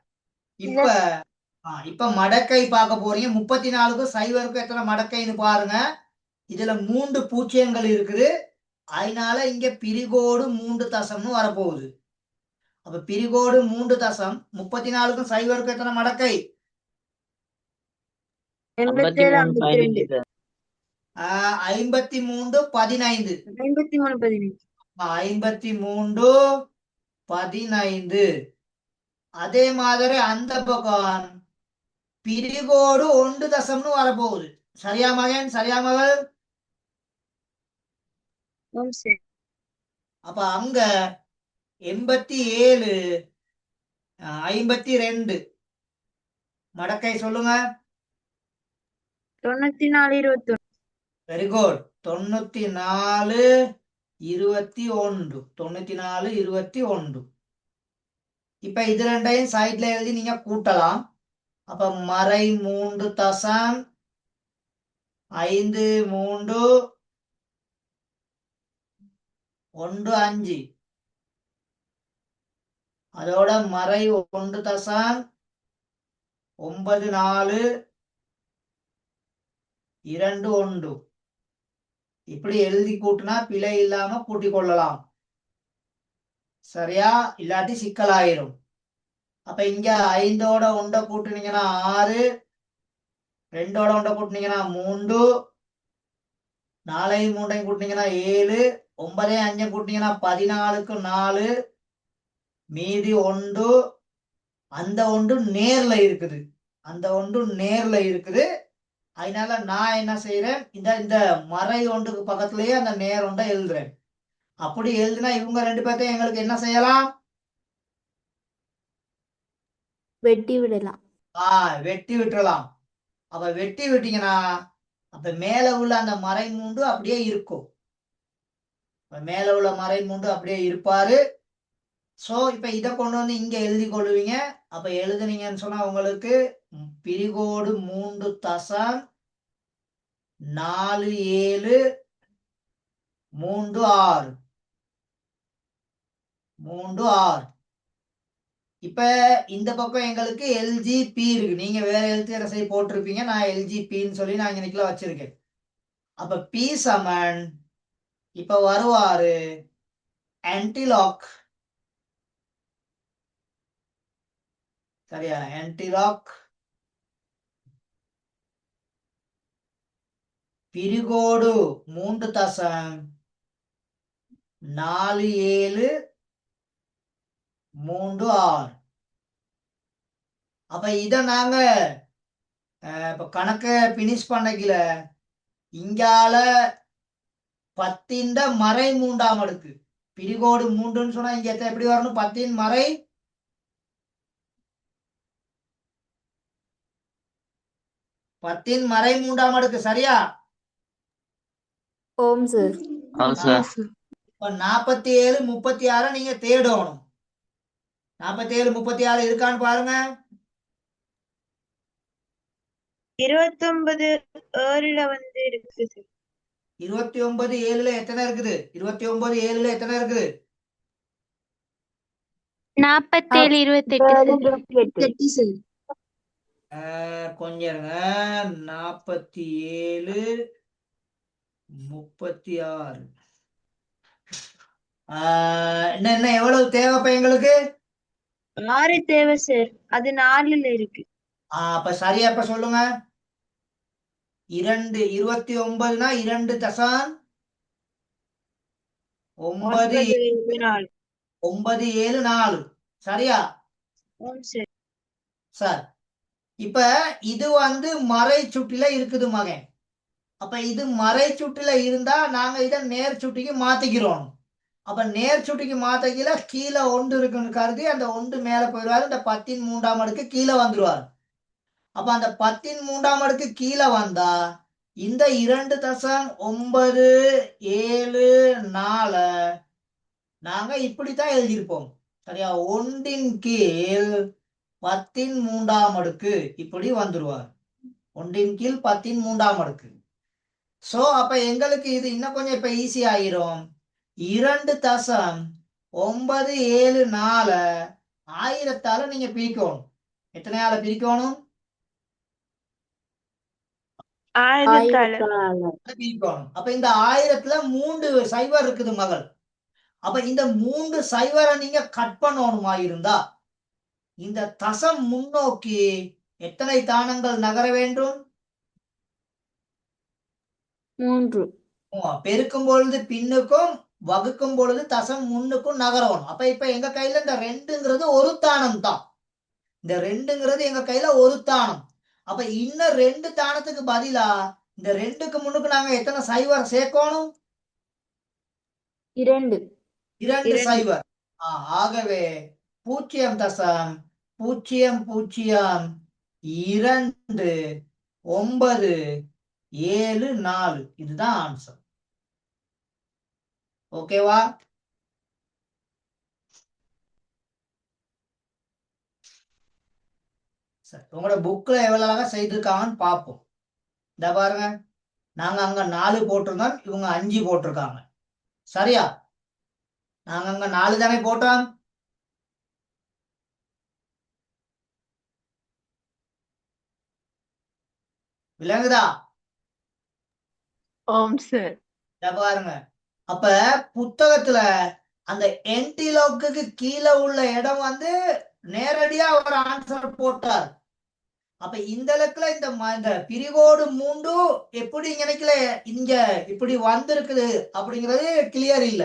இப்ப மடக்கை பார்க்க போறீங்க. 34க்கும் 0க்கும் எத்தனை மடக்கைன்னு பாருங்க. இதுல 3 பூஜ்ஜியங்கள் இருக்குது. அதனால இங்க பிரிகோடு 3 தசம்னு வரப்போகுது. அப்ப பிரிகோடு 3 தசம் 34க்கும் 0க்கும் எத்தனை மடக்கை? 87, 52. 53, 15. 53, 15. 53, 15. அதே மாதிரி அந்த பக்கம் பிரிகோடு 1 தசம்னு வரப்போகுது. சரியா மகன்? சரியா மகள்? ஆம் சார். அப்ப அங்க 87, 52 மடக்கை சொல்லுங்க. 94, 21. Very good. 94, 21. 94, 21. இப்ப இது ரெண்டையும் சைட்ல எழுதி நீங்க கூட்டலாம். அப்ப மறை 3 தசம் 5315. அதோட மறை 1 தசம் 9421. இப்படி எழுதி கூட்டினா பிழை இல்லாம கூட்டிக் கொள்ளலாம். சரியா? இல்லாட்டி சிக்கலாயிரும். அப்ப இங்க 5ஓட 1 கூட்டினீங்கன்னா 6, 2ஓட 1 கூட்டினீங்கன்னா 3, 4ஐயும் 3ஐயும் கூட்டினீங்கன்னா 7, 9ஐயும் 5ஐயும் கூட்டினீங்கன்னா 14க்கு 4, மீதி 1. அந்த 1 நேர்ல இருக்குது. அந்த 1 நேர்ல இருக்குது. அதனால நான் என்ன செய்யறேன், இந்த மறை 1க்கு பக்கத்திலேயே அந்த நேர் 1 எழுதுறேன். அப்படி எழுதினா இவங்க 2 பேர்த்தையும் எங்களுக்கு என்ன செய்யலாம்? வெட்டி விடலாம். வெட்டி விட்டுறலாம். அப்ப வெட்டி விட்டீங்கன்னா அப்ப மேல உள்ள அந்த மறை 3 அப்படியே இருக்கும். மேல உள்ள மறை 3 அப்படியே இருப்பாரு. சோ இப்ப இதை கொண்டு வந்து இங்க எழுதி கொள்ளுவீங்க. அப்ப எழுதுனீங்கன்னு சொன்னா உங்களுக்கு பிரிகோடு 3 தசம் 4736. இப்ப இந்த பக்கம் எங்களுக்கு எல்ஜிபி இருக்கு. நீங்க வேற எழுத்து வரிசை போட்டிருப்பீங்க. நான் எல்ஜிபின்னு சொல்லி நான் இன்னைக்குள்ள வச்சிருக்கேன். அப்ப பி சமன் இப்ப வருவாரு ஆன்டிலாக். சரியா? ஆன்டிலாக் பிரிகோடு 3 தசம் 4736. அப்ப இத நாங்க இப்ப கணக்க பினிஷ் பண்ணக்கல இங்கால 10ன் மறை 3ஆம் அடுக்கு பிரிகோடு 3ன்னு சொன்னா இங்க எப்படி வரணும்? 10ன் மறை 10ன் மறை 3ஆம் அடுக்கு. சரியா? ஓம் சார். ஆமாம் சார். இப்ப 47 36 நீங்க தேடணும். 47 36 இருக்கான்னு பாருங்க. 29 ஏழுல வந்து இருக்கு சார். 29 7ல எத்தனை இருக்குது? 29 7ல எத்தனை இருக்குது? 47 28 சார். கொஞ்சம் இருங்க. 47 36 என்ன எவ்வளவு தேவைப்பா எங்களுக்கு? 6 தேவை சார். அது 4ல இருக்கு. அப்ப சரியா இப்ப சொல்லுங்க. 29னா 2 தசம் 9 4. 9 7 4 சரியா? ஓம் சார். சார் இப்ப இது வந்து மறை சுட்டில இருக்குது மகன். அப்ப இது மறை சுட்டில இருந்தா நாங்க இதை நேர் சுட்டிக்கு மாத்திக்கிறோம். அப்ப நேர் சுட்டிக்கு மாத்தக்கில கீழே ஒன்று இருக்குன்னு கருதி அந்த ஒன்று மேல போயிடுவாரு. இந்த 10 அடுக்கு கீழே வந்துருவாரு. அப்ப அந்த 10 அடுக்கு கீழே வந்தா இந்த 2 தசம் 9 7 4 நாங்க இப்படித்தான் எழுதியிருப்போம். சரியா? 1 கீழ் 10 அடுக்கு இப்படி வந்துருவார். 1 கீழ் 10 அடுக்கு. சோ அப்ப எங்களுக்கு இது இன்னும் கொஞ்சம் இப்ப ஈஸி ஆயிரும். 2 தசம் 9 7 4 1000ஆல நீங்க பிரிக்கணும். எத்தனையால பிரிக்கணும்? 1000 பிரிக்கணும். அப்ப இந்த 1000ல 3 சைவர் இருக்குது மகள். அப்ப இந்த 3 சைவரை நீங்க கட் பண்ணணுமா இருந்தா இந்த தசம் முன்னோக்கி எத்தனை தானங்கள் நகர வேண்டும்? 3. பெருக்கும் பொழுது பின்னுக்கும் வகுக்கும் பொழுது தசம் முன்னுக்கும் நகரணும். அப்ப இப்ப எங்க கையில இந்த 2ங்கிறது ஒரு தானம் தான். இந்த 2ங்கிறது எங்க கையில ஒரு தானம். அப்ப இன்னும் 2 தானத்துக்கு பதிலா இந்த 2க்கு முன்னுக்கு நாங்க எத்தனை சைவர் சேர்க்கணும்? 2. 2 சைவர். ஆகவே 0 தசம் 0 0 2 9 7 4 இதுதான் ஆன்சர். ஓகேவா? சரி, உங்களோட புக்ல எவ்வளவு அழகா செய்திருக்காங்கன்னு பார்ப்போம். இந்த பாருங்க, நாங்க அங்க 4 போட்டிருந்தோம், இவங்க 5 போட்டிருக்காங்க. சரியா? நாங்க அங்க 4 தானே போட்டோம். விளங்குதா? ஓம் சார். இத பாருங்க. அப்ப புத்தகத்துல அந்த என்டிலோக்கு கீழே உள்ள இடம் வந்து நேரடியா ஒரு ஆன்சர் போட்டார். அப்ப இந்த இலக்குல இந்த பிரிவோடு 3 எப்படி நினைக்கல இங்க இப்படி வந்திருக்குது அப்படிங்கிறது கிளியர் இல்ல.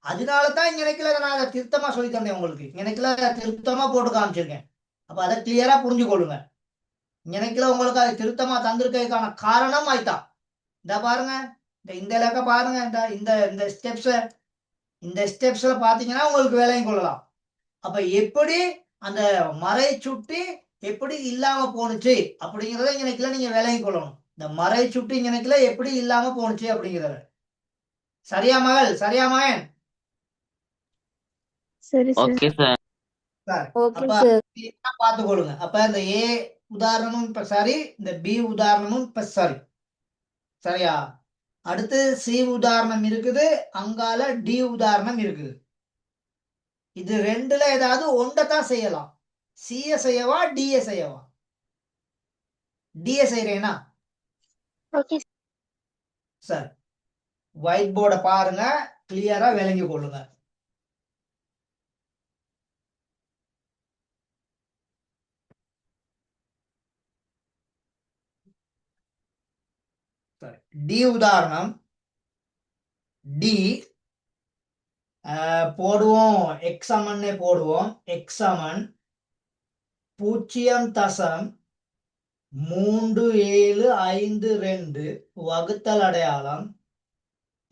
அதனாலதான் இங்க நினைக்கல நான் அதை திருத்தமா சொல்லி தந்தேன் உங்களுக்கு. நினைக்கல திருத்தமா போட்டு காமிச்சிருக்கேன். அப்ப அதை கிளியரா புரிஞ்சு கொள்ளுங்க. நினைக்கல உங்களுக்கு அதை திருத்தமா தந்திருக்கிறதுக்கான காரணம் ஆயிட்டான். இந்த பாருங்க, இந்த இலக்க பாருங்க, இந்த இந்த ஸ்டெப்ஸ்ல பாத்தீங்கன்னா உங்களுக்கு வேலையும் கொள்ளலாம். அப்ப எப்படி அந்த மறை சுட்டி எப்படி இல்லாம போனுச்சு அப்படிங்கறத இங்க நீங்க வேலையும் கொள்ளணும். இந்த மறை சுட்டி இங்க எப்படி இல்லாம போனுச்சு அப்படிங்கறத. சரியா மகள்? சரியா மகன்? சரி ஓகே சார். ஓகே அப்ப சார். பார்த்துக்கொள்ளுங்க. அப்ப இந்த ஏ உதாரணமும் இப்ப சரி, இந்த பி உதாரணமும் இப்ப சரி. சரியா? அடுத்து சி உதாரணம் இருக்குது, அங்கால டி உதாரணம் இருக்குது. இது 2ல ஏதாவது ஒன்றைத்தான் செய்யலாம். சிய செய்யவா டிய செய்யவா? டிய செய்யறேனா? ஓகே சரி, ஒயிட் போர்டை பாருங்க, கிளியரா விளங்கி கொள்ளுங்க. டி உதாரணம். டி போடுவோம், எக்ஸ் சமன்னே போடுவோம். எக்ஸ் சமன் 0.3752 வகுத்தல் அடையாளம்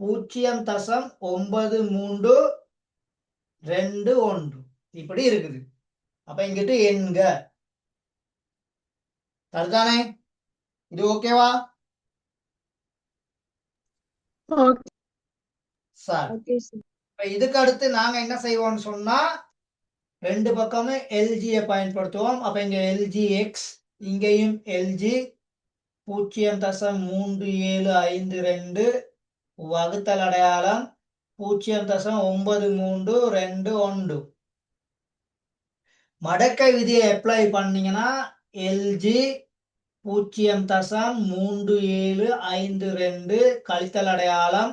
0.9321 இப்படி இருக்குது. அப்ப இங்கிட்டு எண்க சரிதானே? இது ஓகேவா? Sir okay sir. இப்ப இதுக்கு அடுத்து நாங்க என்ன செய்வோம்னு சொன்னா ரெண்டு பக்கமும் எல்ஜியை பயன்படுத்துவோம். அப்ப இங்க எல்ஜி எக்ஸ், இங்கேயும் எல்ஜி 0.3752 வகுத்தல் அடையாளம் 0.9321. மடக்கை விதியை அப்ளை பண்ணீங்கன்னா எல்ஜி 0.3752 கழித்தல் அடையாளம்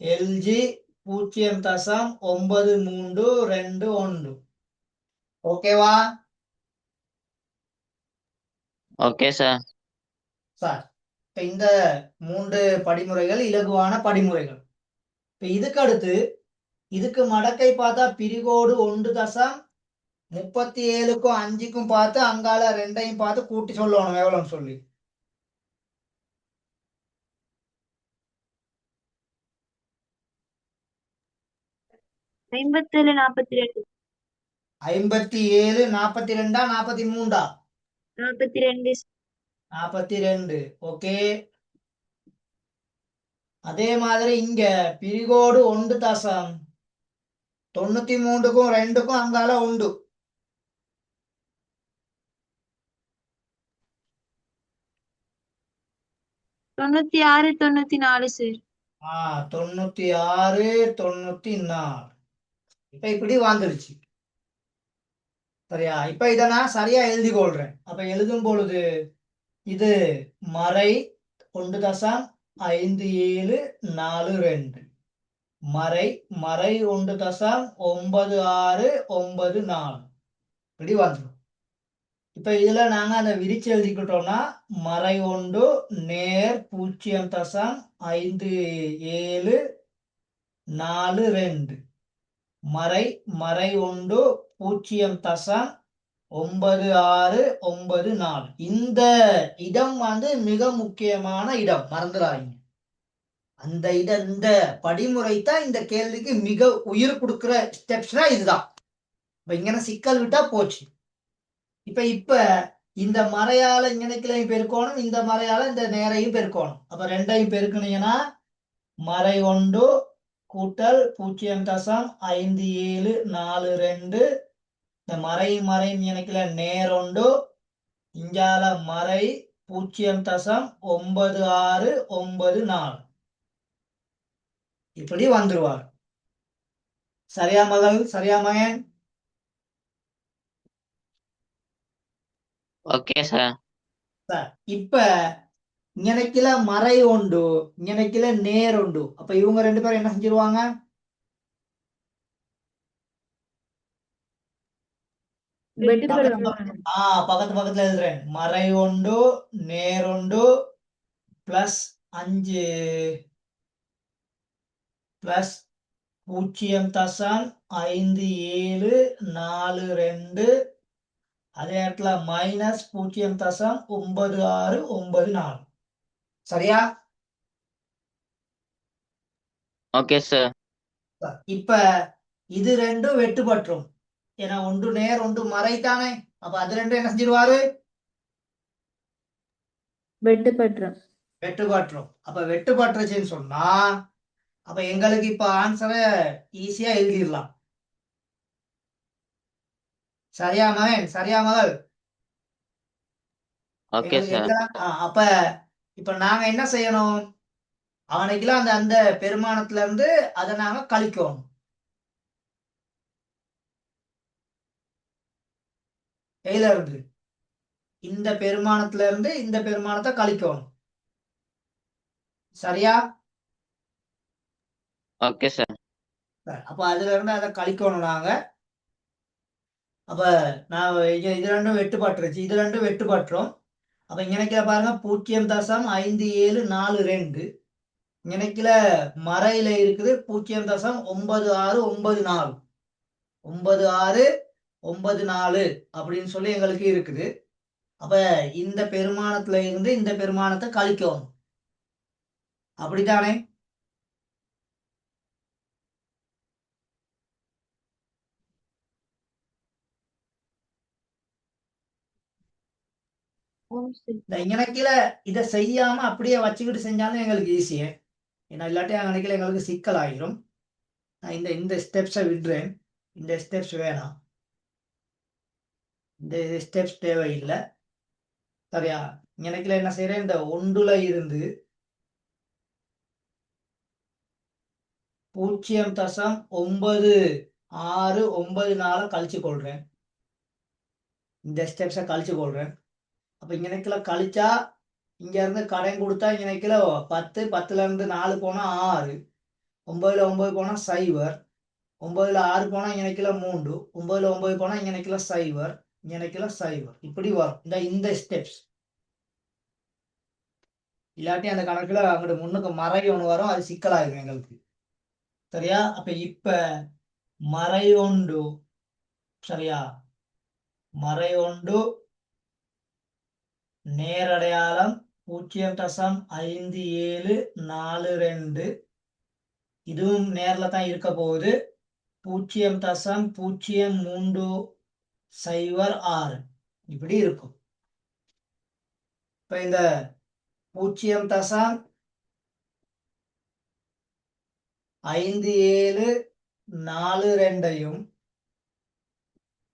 எல்ஜி 0.9321. ஓகேவா ஓகே சார். சார்? இப்ப இந்த 3 படிமுறைகள் இலகுவான படிமுறைகள். இப்ப இதுக்கு அடுத்து இதுக்கு மடக்கை பார்த்தா பிரிகோடு 1.37க்கும் 5க்கும் பார்த்து அங்கால 2ஐயும் பார்த்து கூட்டி சொல்லணும் எவ்வளவுன்னு சொல்லி. ஐம்பத்தேழு 42. 57 42 43 42. 42. ஓகே. அதே மாதிரி இங்க பிரிகோடு 1.93க்கும் 2க்கும் அங்கால உண்டு. 96 94 சார். 96 94. இப்ப இப்படி வந்துருச்சு. சரியா? இப்ப இதை நான் சரியா எழுதி கொள்றேன். அப்ப எழுதும் பொழுது இது மறை 1.5742 மறை 1.9694 இப்படி வந்துடும். இப்ப இதுல நாங்க அந்த விரிச்சு எழுதிக்கிட்டோம்னா மறை 1 நேர் 0.5742 மறை 1 0.9694. இந்த இடம் வந்து மிக முக்கியமான இடம், மறந்துடாதீங்க. அந்த இடம், இந்த படிமுறை தான் இந்த கேள்விக்கு மிக உயிர் கொடுக்கிற ஸ்டெப்ஸ்னா இதுதான். இப்ப இங்க சிக்கல் விட்டா போச்சு. இப்ப இந்த மறையால இங்கனைக்கிளையும் பெருக்கணும், இந்த மறையால இந்த நேரையும் பெருக்கணும். அப்ப ரெண்டையும் பெருக்கினீங்கன்னா மறை 1 கூட்டல் 0.5742 இந்த மறையும் இணைக்கல நேர் 1 இங்கால மறை 0.9694 இப்படி வந்துருவார். சரியா மகள்? சரியா மகன்? Okay sir. இப்ப இங்கனைக்கில மறை 1 இங்கனைக்கில நேர் 1. அப்ப இவங்க 2 பேரும் என்ன செஞ்சிருவாங்க? பக்கத்து பக்கத்துல எழுதுறேன். மறை 1 நேர் 1 பிளஸ் 5 பிளஸ் 0.5742 அதே இடத்துல மைனஸ் 0.9694. சரியா? Okay sir. இப்ப இது ரெண்டும் வெட்டுப்பற்றும். ஏன்னா ஒன்று நேர் ஒன்று மறைத்தானே. அப்ப அது ரெண்டும் என்ன செஞ்சிருவாரு? வெட்டுப்பற்றும். அப்ப வெட்டுப்பற்றுச்சுன்னு சொன்னா அப்ப எங்களுக்கு இப்ப ஆன்சரை ஈஸியா எழுதிடலாம். சரியா மகன்? சரியா மகள்? Okay sir. அப்ப இப்ப நாங்க என்ன செய்யணும்? அவனுக்குலாம் அந்த அந்த பெருமானத்துல இருந்து அதை நாங்க கழிக்கணும். எதுல இருந்து? இந்த பெருமானத்துல இருந்து இந்த பெருமானத்தை கழிக்கணும். சரியா? Okay sir. அப்ப அதுல இருந்து அதை கழிக்கணும் நாங்க. அப்ப நான் இது ரெண்டும் வெட்டுப்பட்டுருச்சு, இது ரெண்டும் வெட்டுப்பட்டுரும். அப்ப இங்கனைக்கில பாருங்க 0.5742 இங்கனைக்கில மறையில இருக்குது 0.9694 9694 அப்படின்னு சொல்லி எங்களுக்கு இருக்குது. அப்ப இந்த பெருமானத்துல இருந்து இந்த பெருமானத்தை கழிக்கணும். அப்படித்தானே? இந்த இங்கனைக்கில இதை செய்யாம அப்படியே வச்சுக்கிட்டு செஞ்சாலும் எங்களுக்கு ஈஸியே. ஏன்னா இல்லாட்டி அன்னைக்கு எங்களுக்கு சிக்கல் ஆகிரும். நான் இந்த ஸ்டெப்ஸை விடுறேன். இந்த ஸ்டெப்ஸ் வேணாம், இந்த ஸ்டெப்ஸ் தேவையில்லை. சரியா? எனக்கு என்ன செய்யறேன், இந்த 1ல இருந்து 0.9694 கழிச்சு கொள்றேன். இந்த ஸ்டெப்ஸை கழிச்சு கொள்றேன். அப்ப இங்கனைக்குள்ள கழிச்சா இங்க இருந்து கடன் கொடுத்தா இங்கனைக்குள்ள 10, 10ல இருந்து 4 போனா 6, 9ல 9 போனா 0, 9ல 6 போனா இங்கனைக்குள்ள 3, 9ல 9 போனா இங்கனைக்குள்ள 0, இங்கனைக்குள்ள 0. இப்படி வரும் இந்த ஸ்டெப்ஸ். இல்லாட்டி அந்த கணக்குல அங்கிட்டு முன்னுக்கு மறை ஒன்று வரும், அது சிக்கலாயிரும் எங்களுக்கு. சரியா? அப்ப இப்ப மறை ஒன்று, சரியா, மறை ஒன்று நேரடையாளம் 0.5742, இதுவும் நேர்ல தான் இருக்க போகுது. 0.0306 இப்படி இருக்கும். இப்ப இந்த 0.5742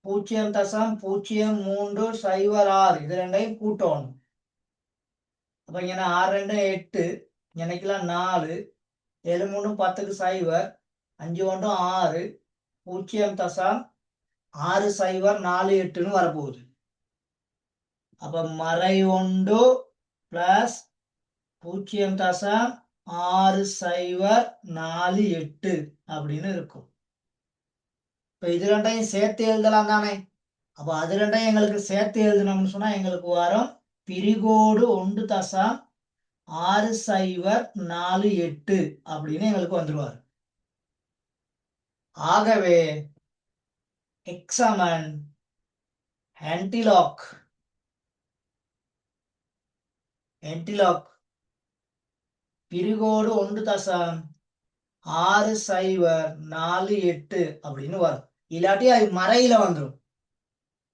0.0306 இது ரெண்டையும் கூட்டணும். அப்ப இங்க 6 2 8, எனக்குலாம் 4, 7 3 10க்கு 0, 5 1 6, 0.6048ன்னு வரப்போகுது. அப்ப மறை 1 பிளஸ் 0.6048 அப்படின்னு இருக்கும். இப்ப இது ரெண்டையும் சேர்த்து எழுதலாம் தானே? அப்ப அது ரெண்டையும் எங்களுக்கு சேர்த்து எழுதணும்னு சொன்னா எங்களுக்கு வரும் பிரிகோடு 1.6048 அப்படின்னு எங்களுக்கு வந்துருவாரு. ஆகவே எக்ஸாமன் ஆன்டிலாக் பிரிகோடு 1.6048 அப்படின்னு வரும். இல்லாட்டி அது மறையில வந்துடும்.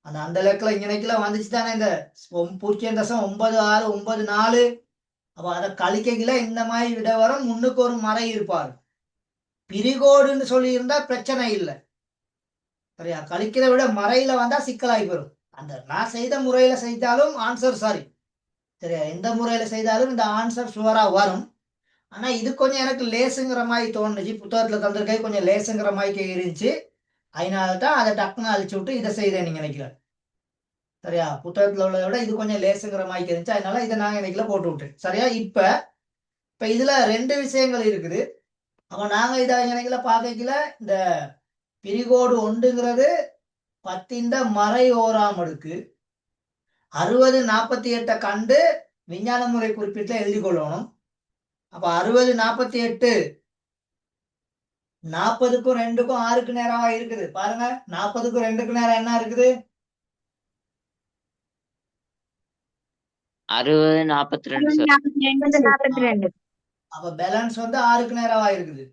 அந்த லெக்கில் இங்கனைக்குல வந்துச்சு தானே, இந்த 0.9694. அப்ப அதை கழிக்கல இந்த மாதிரி விட வரும், முன்னுக்கு ஒரு மறை இருப்பார். பிரிகோடுன்னு சொல்லி இருந்தா பிரச்சனை இல்லை. சரியா? கழிக்கிறத விட மறையில வந்தா சிக்கலாகி வரும். அந்த நான் செய்த முறையில செய்தாலும் ஆன்சர் சாரி, சரியா, எந்த முறையில செய்தாலும் இந்த ஆன்சர் சுவரா வரும். ஆனா இது கொஞ்சம் எனக்கு லேசுங்கிற மாதிரி தோணுச்சு. புத்தகத்துல தந்திருக்கே கொஞ்சம் லேசுங்கிற மாதிரி இருந்துச்சு. அதனால்தான் அதை டக்குன்னு அழிச்சு விட்டு இதை செய்தேன் நீங்க நினைக்கிறேன். சரியா? புத்தகத்துல உள்ளதை விட இது கொஞ்சம் லேசுங்கிற மாதிரி இருந்துச்சு, அதனால இதை நாங்க இன்னைக்குல போட்டு விட்டேன். சரியா? இப்ப இதுல 2 விஷயங்கள் இருக்குது. அப்ப நாங்க இதை இன்னைக்குல பார்க்கல, இந்த பிரிகோடு 1ங்கிறது 10ன் மறை 1ஆம் அடுக்கு 60 48 கண்டு விஞ்ஞான முறை குறிப்பிட்டு எழுதி கொள்ளணும். அப்ப 60 48 40க்கும் 2க்கும் 6க்கு நேரமா இருக்குது. பாருங்க, 40க்கும் 2க்கு நேரம் என்ன இருக்குது? 60 42 சார். 42. அப்ப பேலன்ஸ் 6க்கு நேரமா இருக்குது.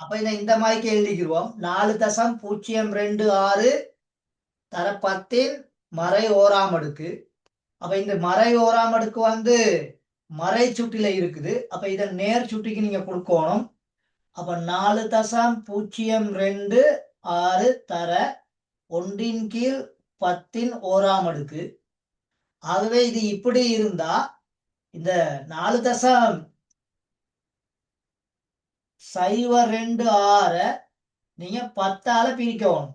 அப்ப இந்த மாதிரிக்கு எழுதிக்கிறோம். 4.026 தர 10ன் மறை 1ஆம் அடுக்கு. அப்ப இந்த மறை 1ஆம் அடுக்கு மறை சுட்டில இருக்குது. அப்ப இதை நேர் சுட்டிக்கு நீங்க கொடுக்கணும். அப்ப 4.026 தர 1ன் கீழ் 10ன் 1ஆம் அடுக்கு. ஆகவே இது இப்படி இருந்தா இந்த 4.026 நீங்க 10ஆல பிரிக்கணும்.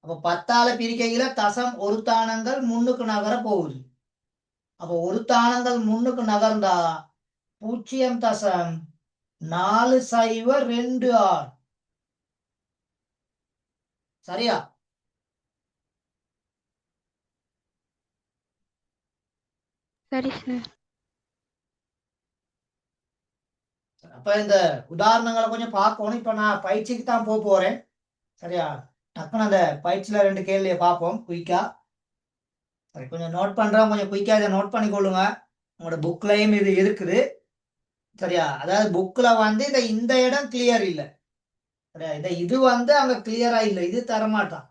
அப்ப 10ஆல பிரிக்கையில தசம் ஒரு தானங்கள் முன்னுக்கு நகர போகுது. அப்ப ஒரு தானங்கள் முன்னுக்கு நகர்ந்தா 0.4026. சரியா? சரி சார். அப்ப இந்த உதாரணங்களை கொஞ்சம் பார்க்கணும். இப்ப நான் பயிற்சிக்கு தான் போறேன். சரியா? டக்குன்னு அந்த பயிற்சியில 2 கேள்வியை பார்ப்போம் குயிக்கா. சரி, கொஞ்சம் நோட் பண்றோம், கொஞ்சம் குயிக்கா இதை நோட் பண்ணி கொள்ளுங்க. உங்களோட புக்லயும் இது இருக்குது. சரியா? அதாவது புக்ல இந்த இடம் கிளியர் இல்லை. சரியா? இது அங்க கிளியரா இல்லை, இது தரமாட்டான்.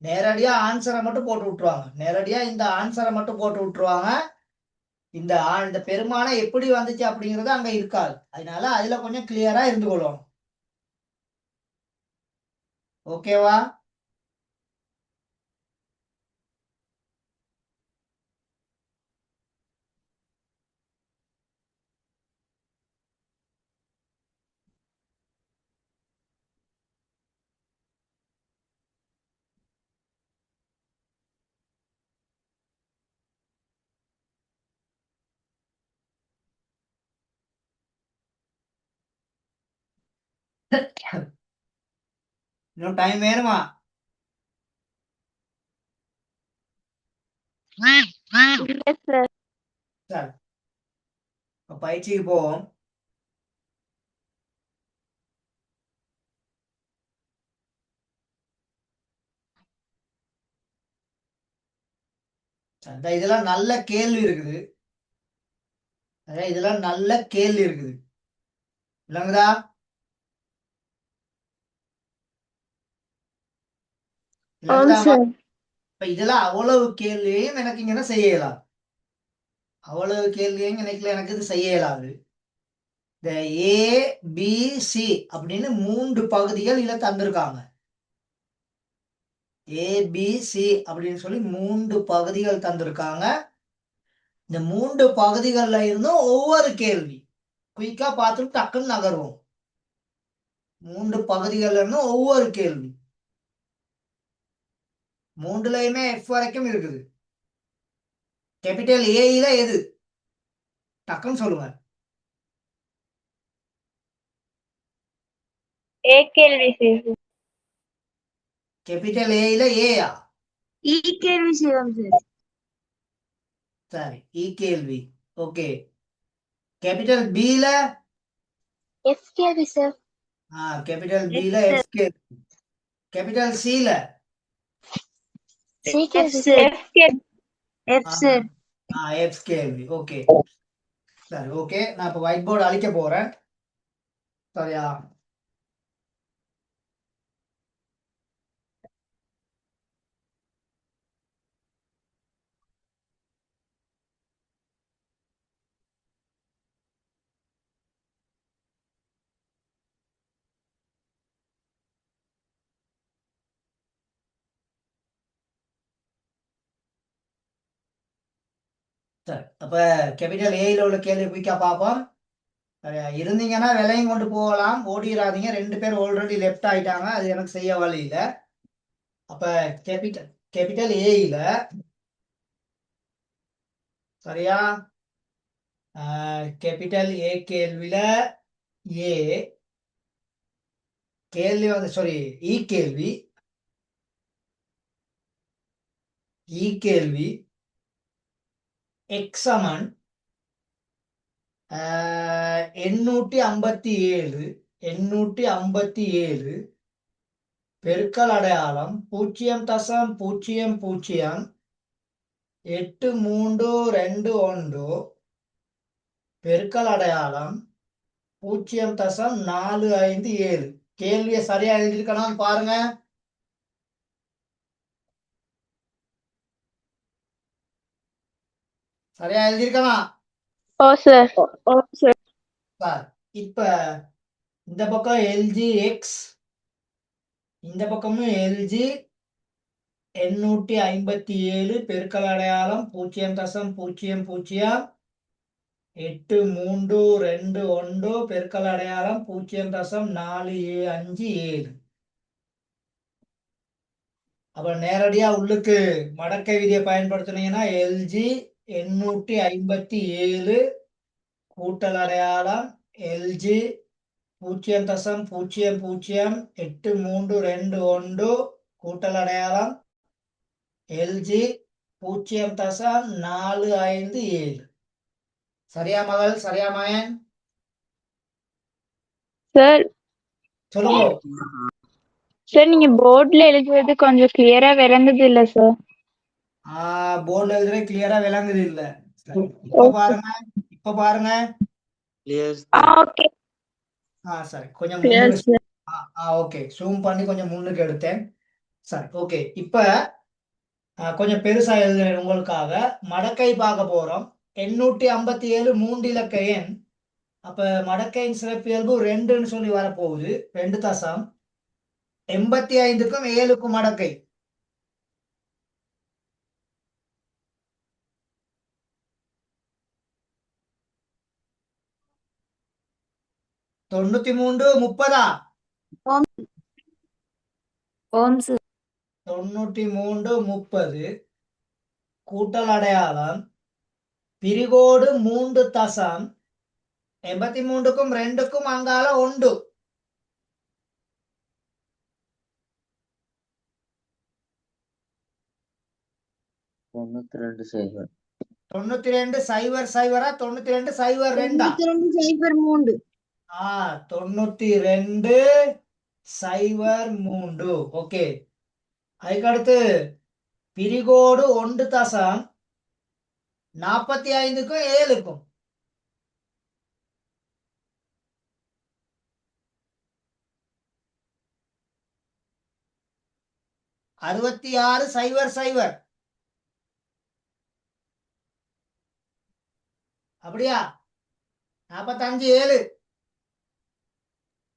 நேரடியா ஆன்சரை மட்டும் போட்டு விட்டுருவாங்க. நேரடியா இந்த ஆன்சரை மட்டும் போட்டு விட்டுருவாங்க. இந்த பெருமானம் எப்படி வந்துச்சு அப்படிங்கிறது அங்க இருக்காது. அதனால அதுல கொஞ்சம் கிளியரா இருந்து கொள்ளணும். ஓகேவா? இன்னும் டைம் வேணுமா? இல்ல சார். சரி, இப்ப பயிற்சிக்கு போவோம். சரி, இதெல்லாம் நல்ல கேள்வி இருக்குது. இதெல்லாம் நல்ல கேள்வி இருக்குது. விளங்குதா? ஆம் விளங்குதாமா? சார். இப்ப இதெல்லாம் அவ்வளவு கேள்வியையும் எனக்கு இங்க செய்ய இயலாது. அவ்வளவு கேள்வியையும் எனக்கு இது செய்ய இயலாது. இந்த ABC அப்படின்னு 3 பகுதிகள் இதுல தந்திருக்காங்க. ABC அப்படின்னு சொல்லி 3 பகுதிகள் தந்திருக்காங்க. இந்த 3 பகுதிகள்ல இருந்தும் ஒவ்வொரு கேள்வி குயிக்கா பார்த்துட்டு டக்குன்னு நகருவோம். 3 பகுதிகள்ல இருந்தும் ஒவ்வொரு கேள்வி. 3லயுமே F வரைக்கும் இருக்குது. கேபிட்டல் ஏல எது? டக்குன்னு சொல்லுங்க. ஏ கேள்வி சார். கேபிட்டல் ஏல ஏயா? ஈ கேள்வி செய்வோம் சார். சரி, இ கேள்வி. ஓகே. கேபிட்டல் பில? எஃப் கேள்வி சார். கேபிட்டல் பில F எஃப் கேள்வி. கேபிட்டல் சில? சி கேள்வி சார். எஃப் கேள்வி. F sir. எஃப் கேள்வி. ஓகே. சரி, ஓகே. நான் இப்ப ஒயிட் போர்டு அழிக்க போறேன். சரியா? சரி, அப்ப கேபிட்டல் ஏல உள்ள கேள்வி குயிக்கா பார்ப்போம். சரியா? இருந்தீங்கன்னா விலையும் கொண்டு போகலாம், ஓடிடாதீங்க. 2 பேர் ஆல்ரெடி லெஃப்ட் ஆயிட்டாங்க, அது எனக்கு செய்ய வழி இல்ல. அப்ப கேபிட்டல் ஏல சரியா? கேபிட்டல் ஏ கேள்வியில ஏ கேள்வி வந்து சாரி இ கேள்வி. இ கேள்வி x சமன் 857 பெருக்கல் அடையாளம் 0.008321 பெருக்கல் அடையாளம் 0.457. கேள்வியை சரியா எழுதியிருக்கணும் பாருங்க. சரியா எழுதியிருக்கலாம். ஓ சார். ஓ சார். சார், இப்ப இந்த பக்கம் எல்ஜி எக்ஸ், இந்த பக்கமும் எல்ஜி 857 பெருக்கல் அடையாளம் 0.008321 பெருக்கல் அடையாளம் 0.457. அப்ப நேரடியா உள்ளுக்கு மடக்கை விதியை பயன்படுத்தினீங்கன்னா எல்ஜி 857 கூட்டல் அடையாளம் எல்ஜி 0.008321 கூட்டல் அடையாளம் எல்ஜி 0.457. சரியா மகள்? சரியா மகன்? சார். சொல்லுங்க. சார் நீங்க போர்ட்ல எழுதுறது கொஞ்சம் கிளியரா விளங்குது இல்ல சார்? போர்ட்ல எழுதுற கிளியரா விளங்குது இல்ல. இப்ப பாருங்க. இப்ப பாருங்க. ஓகே. சரி, கொஞ்சம் கிளியர் முன்னுக்கு. சார். ஓகே, ஜூம் பண்ணி கொஞ்சம் முன்னுக்கு எடுத்தேன். சரி, ஓகே. இப்ப கொஞ்சம் பெருசா எழுதுறேன் உங்களுக்காக. மடக்கை பார்க்க போறோம். 857 மூன்று இலக்க எண். அப்ப மடக்கையின் சிறப்பியல்பு 2ன்னு சொல்லி வரப்போகுது. 2 தசம் 85க்கும் 7க்கும் மடக்கை 93 30 ஓம்ஸ் 93 30 கூட்டல் அடையாளம் பிரிகோடு 3 தசம் 83க்கும் 2க்கும் அங்கால 1 92 சைபர் 92 0 0 92 0 2 92 92 0 3 ஓகே. அதுக்கடுத்து பிரிகோடு 1 தசம் 45க்கும் 7க்கும் 66 0 0 அப்படியா 45 7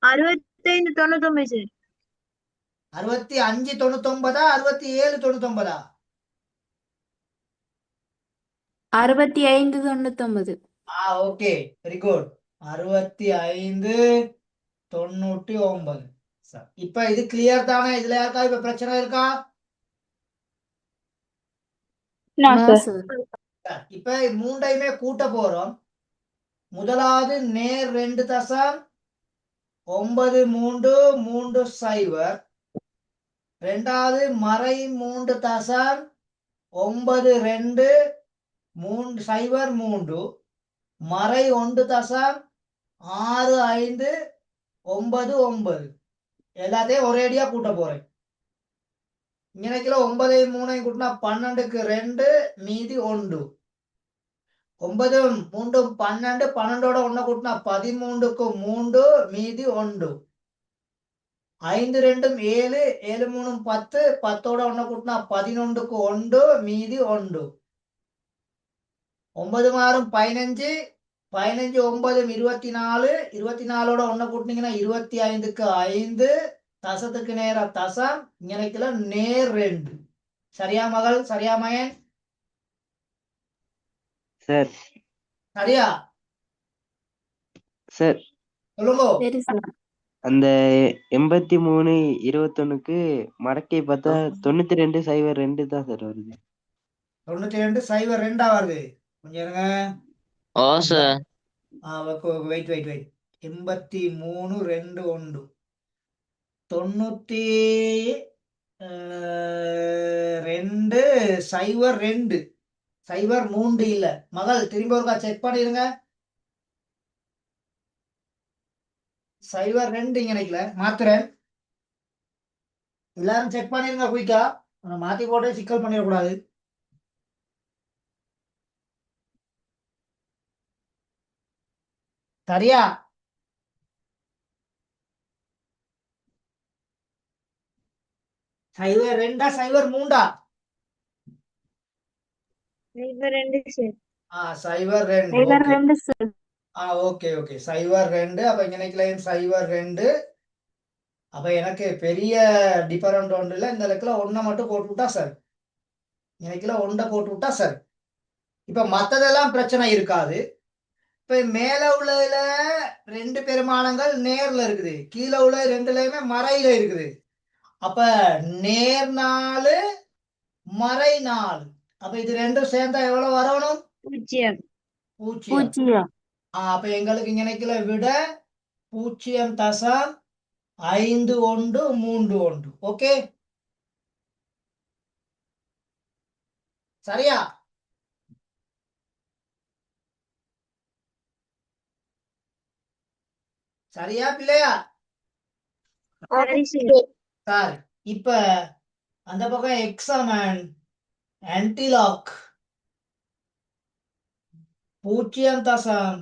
65 99 சார் 65 99 67 99 65 99 ஓகே வெரி குட் 65 99 சரி. இப்ப இது கிளியர் தானே? இதுல யாருக்கா இப்ப பிரச்சனை இருக்கா? சார் சார் சரி. இப்ப மூன்றையுமே கூட்ட போறோம். முதலாவது நேர் 2 தசம் 93 3 0. ரெண்டாவது மறை 3 தசம் 92 3 0 3 மறை 1 தசம் 65 9 9 எல்லாத்தையும் ஒரேடியா கூட்ட போறேன். இங்கனைக்குள்ள 9 3 கூட்டினா 12க்கு 2 மீதி 1 9 3 12 12ஓட 1 கூட்டினா 13க்கு 3 மீதி 1 5 2 7 7 3 10 10ஓட 1 கூட்டினா 11க்கு 1 மீதி 1 9 6 15 15 9 24 24ஓட 1 கூட்டினீங்கன்னா 25க்கு 5 தசத்துக்கு நேர தசம் இங்கனைக்குள்ள நேர் 2 சரியா மகள்? சரியா மயன்? சார் சரியா சார் சொல்லுங்க. சரி சார் அந்த 83 21க்கு மடக்கை பார்த்தா 92 0 2 தான் சார் வருது. 92 0 2 வருது. கொஞ்சம் இருங்க. ஓ சார் வெயிட் 83 2 1 92 2 0 2 0 3 இல்ல மகள், திரும்ப ஒருக்கா செக் பண்ணிருங்க. 0 2 இங்க நினைக்கல, மாத்துறேன். எல்லாரும் செக் பண்ணிருங்க குயிக்கா. மாத்தி போட்டு சிக்கல் பண்ணிடக்கூடாது. சரியா? சைவர் 2 0 3 0 2 சார் ஓகே ஓகே 0 2 அப்ப இங்க நினைக்கலையும் 0 2. அப்ப எனக்கு பெரிய டிஃபரெண்ட் ஒன்று இல்லை. இந்த லெக்கில் 1 மட்டும் போட்டு விட்டா சார், எனக்குல 1 போட்டு விட்டா சார். இப்ப மத்ததெல்லாம் பிரச்சனை இருக்காது. இப்ப மேல உள்ளதுல 2 பெருமானங்கள் நேர்ல இருக்குது, கீழே உள்ள 2லயுமே மறையில இருக்குது. அப்ப நேர் 4 மறை 4. அப்ப இது ரெண்டும் சேர்ந்தா எவ்வளவு வரணும்? 0 0. 0 அப்ப எங்களுக்கு இங்கனைக்குல விட 0 தசம் 5 1 3 1. ஓகே சரியா? சரியா பிள்ளையா? சரி சார் சார் இப்ப அந்த பக்கம் எக்ஸாம் அண்ட் ஆன்டிலாக் 0 தசம்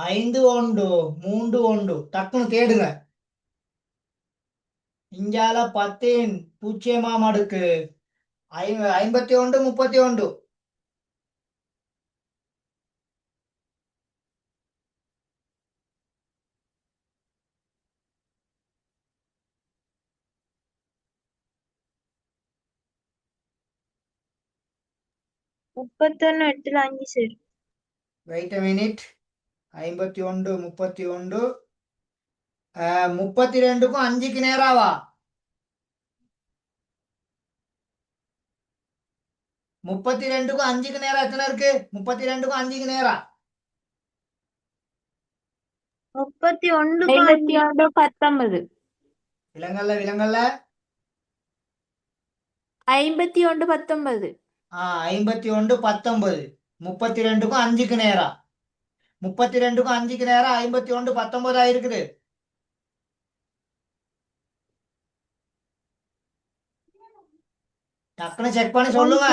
5 1 3 1 டக்குன்னு தேடுங்க. இங்கால 10 0 அடுக்கு 51 31 31 8 சார். Wait a minute. 51 31 32க்கும் 5க்கு நேராவா? 32க்கும் 5க்கு நேரா எத்தனை இருக்கு? 32க்கும் 5க்கு நேரா 31 51 19 விலங்கல்ல விலங்கல்ல 51 19 51 19 32க்கும் 5க்கு நேரா 32க்கும் 5க்கு நேரா 51 19 இருக்குது. டக்குன்னு செக் பண்ணி சொல்லுங்க.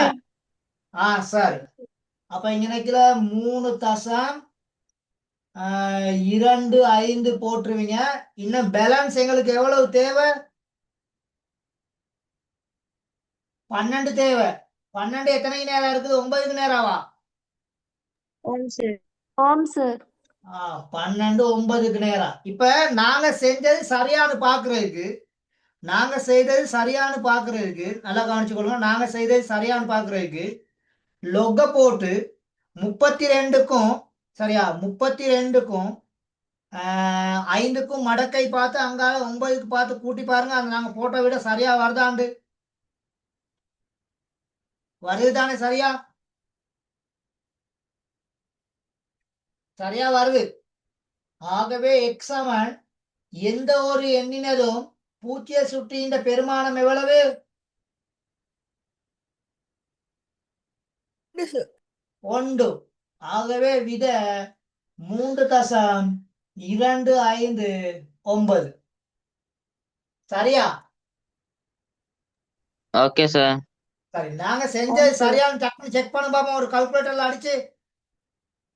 சரி. அப்ப இங்கனைக்குல 3.25 போட்டுருவீங்க. இன்னும் பேலன்ஸ் எங்களுக்கு எவ்வளவு தேவை? 12 தேவை. 12 எத்தனைக்கு நேரம் இருக்குது? 9க்கு நேராவா? ஓம் சார். ஓம் சார் 12 9க்கு நேரா. இப்ப நாங்க செஞ்சது சரியானு பாக்குறதுக்கு நல்லா கவனிச்சுக்கொள்ளுங்க. நாங்க செய்தது சரியானு பாக்குறதுக்கு லொக போட்டு 32க்கும் சரியா 32க்கும் 5க்கும் மடக்கை பார்த்து அங்கால 9க்கு பார்த்து கூட்டி பாருங்க. அது நாங்க போட்டோ விட சரியா வருதாண்டு வருது தானே? சரியா வருது. ஆகவே எக்ஸ் சமன் எந்த ஒரு எண்ணினதும் பூச்சிய சுற்றி இந்த பெருமானம் எவ்வளவு? 1. ஆகவே விட 3.259 சரியா? Okay sir. சரி, நாங்க செஞ்சது சரியானு டக்குனு செக் பண்ண பாப்போம். ஒரு கால்குலேட்டர்ல அடிச்சு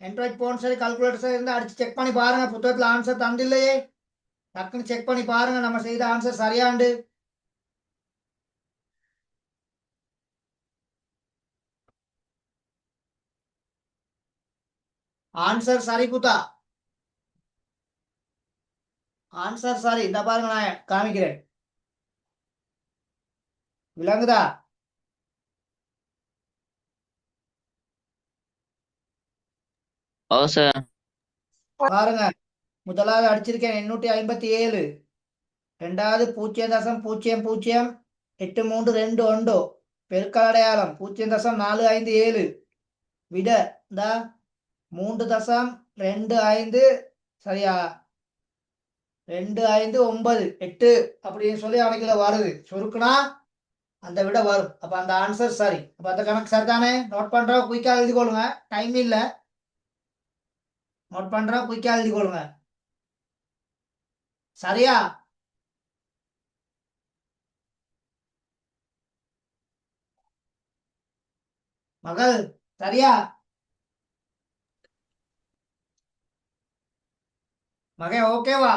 ஆண்ட்ராய்ட் போன் சரி கால்குலேட்டர் இருந்து அடிச்சு செக் பண்ணி பாருங்க. புத்தகத்துல ஆன்சர் தந்தில்லையே. டக்குனு செக் பண்ணி பாருங்க நம்ம செய்த ஆன்சர் சரியாண்டு. ஆன்சர் சரி புத்தா, ஆன்சர் சரி. இந்த பாருங்க நான் காமிக்கிறேன். விளங்குதா? ஓ சார். பாருங்க, முதலாவது அடிச்சிருக்கேன் 857, ரெண்டாவது 0.008321 பெருக்கல் அடையாளம் 0.457 விட இந்த 3.25 சரியா 259 8 அப்படின்னு சொல்லி அன்னைக்குல வருது. சுருக்குனா அந்த விட வரும். அப்ப அந்த ஆன்சர் சரி. அப்ப அந்த கணக்கு சரிதானே? நோட் பண்றோம், குயிக்கா எழுதி கொள்ளுங்க. டைம் இல்ல, நோட் பண்றோம், குயிக்கா எழுதி கொள்ளுங்க. சரியா? மகள் சரியா? மகன் ஓகேவா?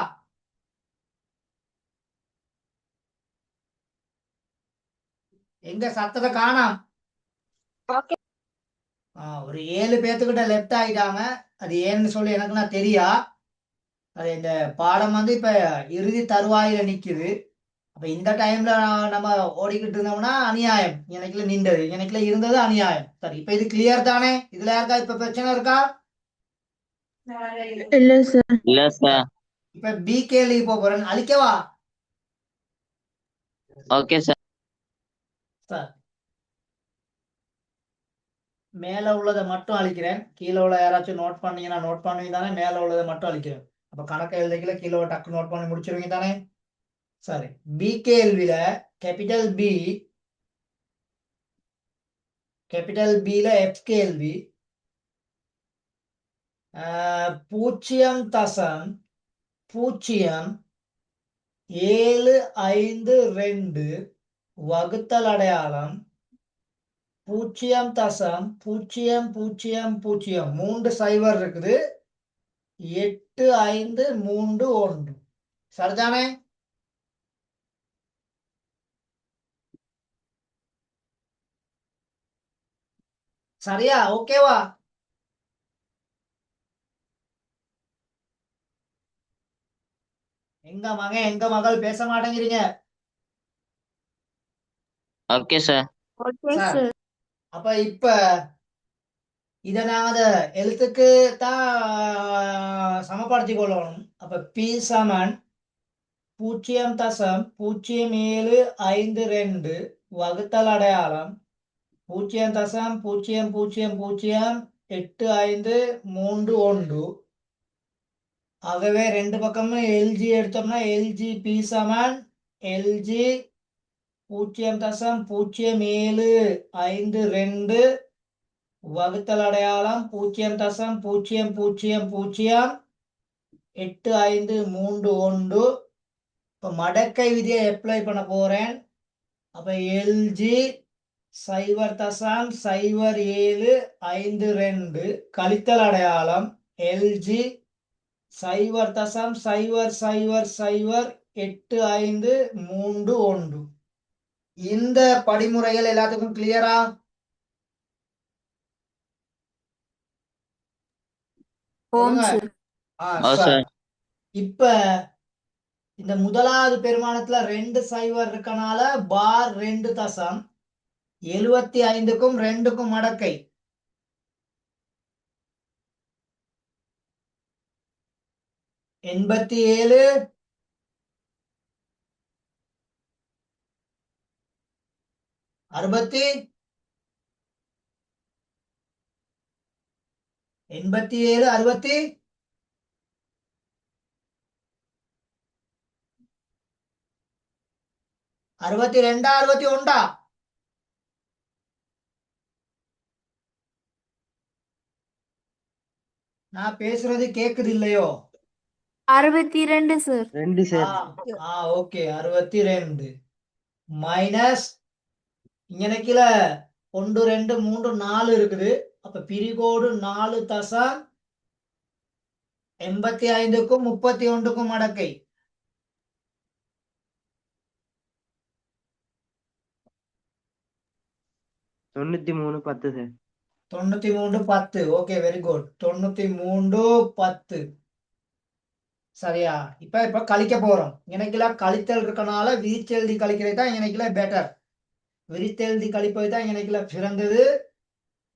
எங்க சத்தத்தை காணாம்? ஒரு 7 பேத்துக்கிட்ட லெஃப்ட் ஆயிட்டாங்க. அது ஏன்னு சொல்லி எனக்கு நான் தெரியா. அது இந்த பாடம் இப்ப இறுதி தருவாயில நிக்குது. அப்ப இந்த டைம்ல நம்ம ஓடிக்கிட்டு இருந்தோம்னா அநியாயம். எனக்குல நின்றது, எனக்குல இருந்தது அநியாயம். சரி, இப்ப இது கிளியர் தானே? இதுல யாருக்கா இப்ப பிரச்சனை இருக்கா? இல்ல சார். இல்ல சார். இப்ப பி கேள்வி போறேன், அழிக்கவா? Okay sir. சார், மேல உள்ளதை மட்டும் அழிக்கிறேன். கீழே உள்ள யாராச்சும் நோட் பண்ணீங்கன்னா நோட் பண்ணுவீங்க தானே? மேல உள்ளதை மட்டும் அழிக்கிறேன். அப்ப கணக்கு எழுதிக்கல, கீழே டக்கு நோட் பண்ணி முடிச்சிருவீங்க தானே? சரி, பி கேள்வியில கேபிட்டல் பில எஃப் கேள்வி 0.0752 வகுத்தல் அடையாளம் 0.0000 3 சைவர் இருக்குது 8531 சரிதானே? சரியா? ஓகேவா? எங்க மகன் எங்க மகள் பேச மாட்டேங்கிறீங்க? Okay sir. Okay sir, sir அப்ப இப்ப இதை நாங்க எழுத்துக்கு தான் சமப்படுத்திக் கொள்ளணும். அப்ப பி சமன் 0.0752 வகுத்தல் அடையாளம் 0.00008531. ஆகவே ரெண்டு பக்கமும் எல்ஜி எடுத்தோம்னா எல்ஜி பி சமன் எல்ஜி 0.0752 வகுத்தல் அடையாளம் 0.008531. இப்ப மடக்கை விதியை அப்ளை பண்ண போறேன். அப்ப எல்ஜி 0.0752 கழித்தல் அடையாளம் எல்ஜி 0.00008531. இந்த படிமுறைகள் எல்லாத்துக்கும் கிளியரா? சார். இப்ப இந்த முதலாவது பெருமானத்துல 2 சைவர் இருக்கனால பார் 2.75க்கும் 2க்கும் மடக்கை 87 67 62 61. நான் பேசுறது கேக்குது இல்லையோ? 62 சார். 2 சார். ஓகே 62 மைனஸ் இங்க கீழ 1 2 3 4 இருக்குது. அப்ப பிரிகோடு 4.85க்கும் 31க்கும் மடக்கை 93 10 சார். 93 10. Okay very good. 93 10 சரியா? இப்ப கழிக்க போறோம். எனக்குல கழித்தல் இருக்கனால விரிச்செழுதி கழிக்கிறது தான் எனக்குல பெட்டர். விரித்தெழுதி கழிப்பது தான் எனக்குல சிறந்தது.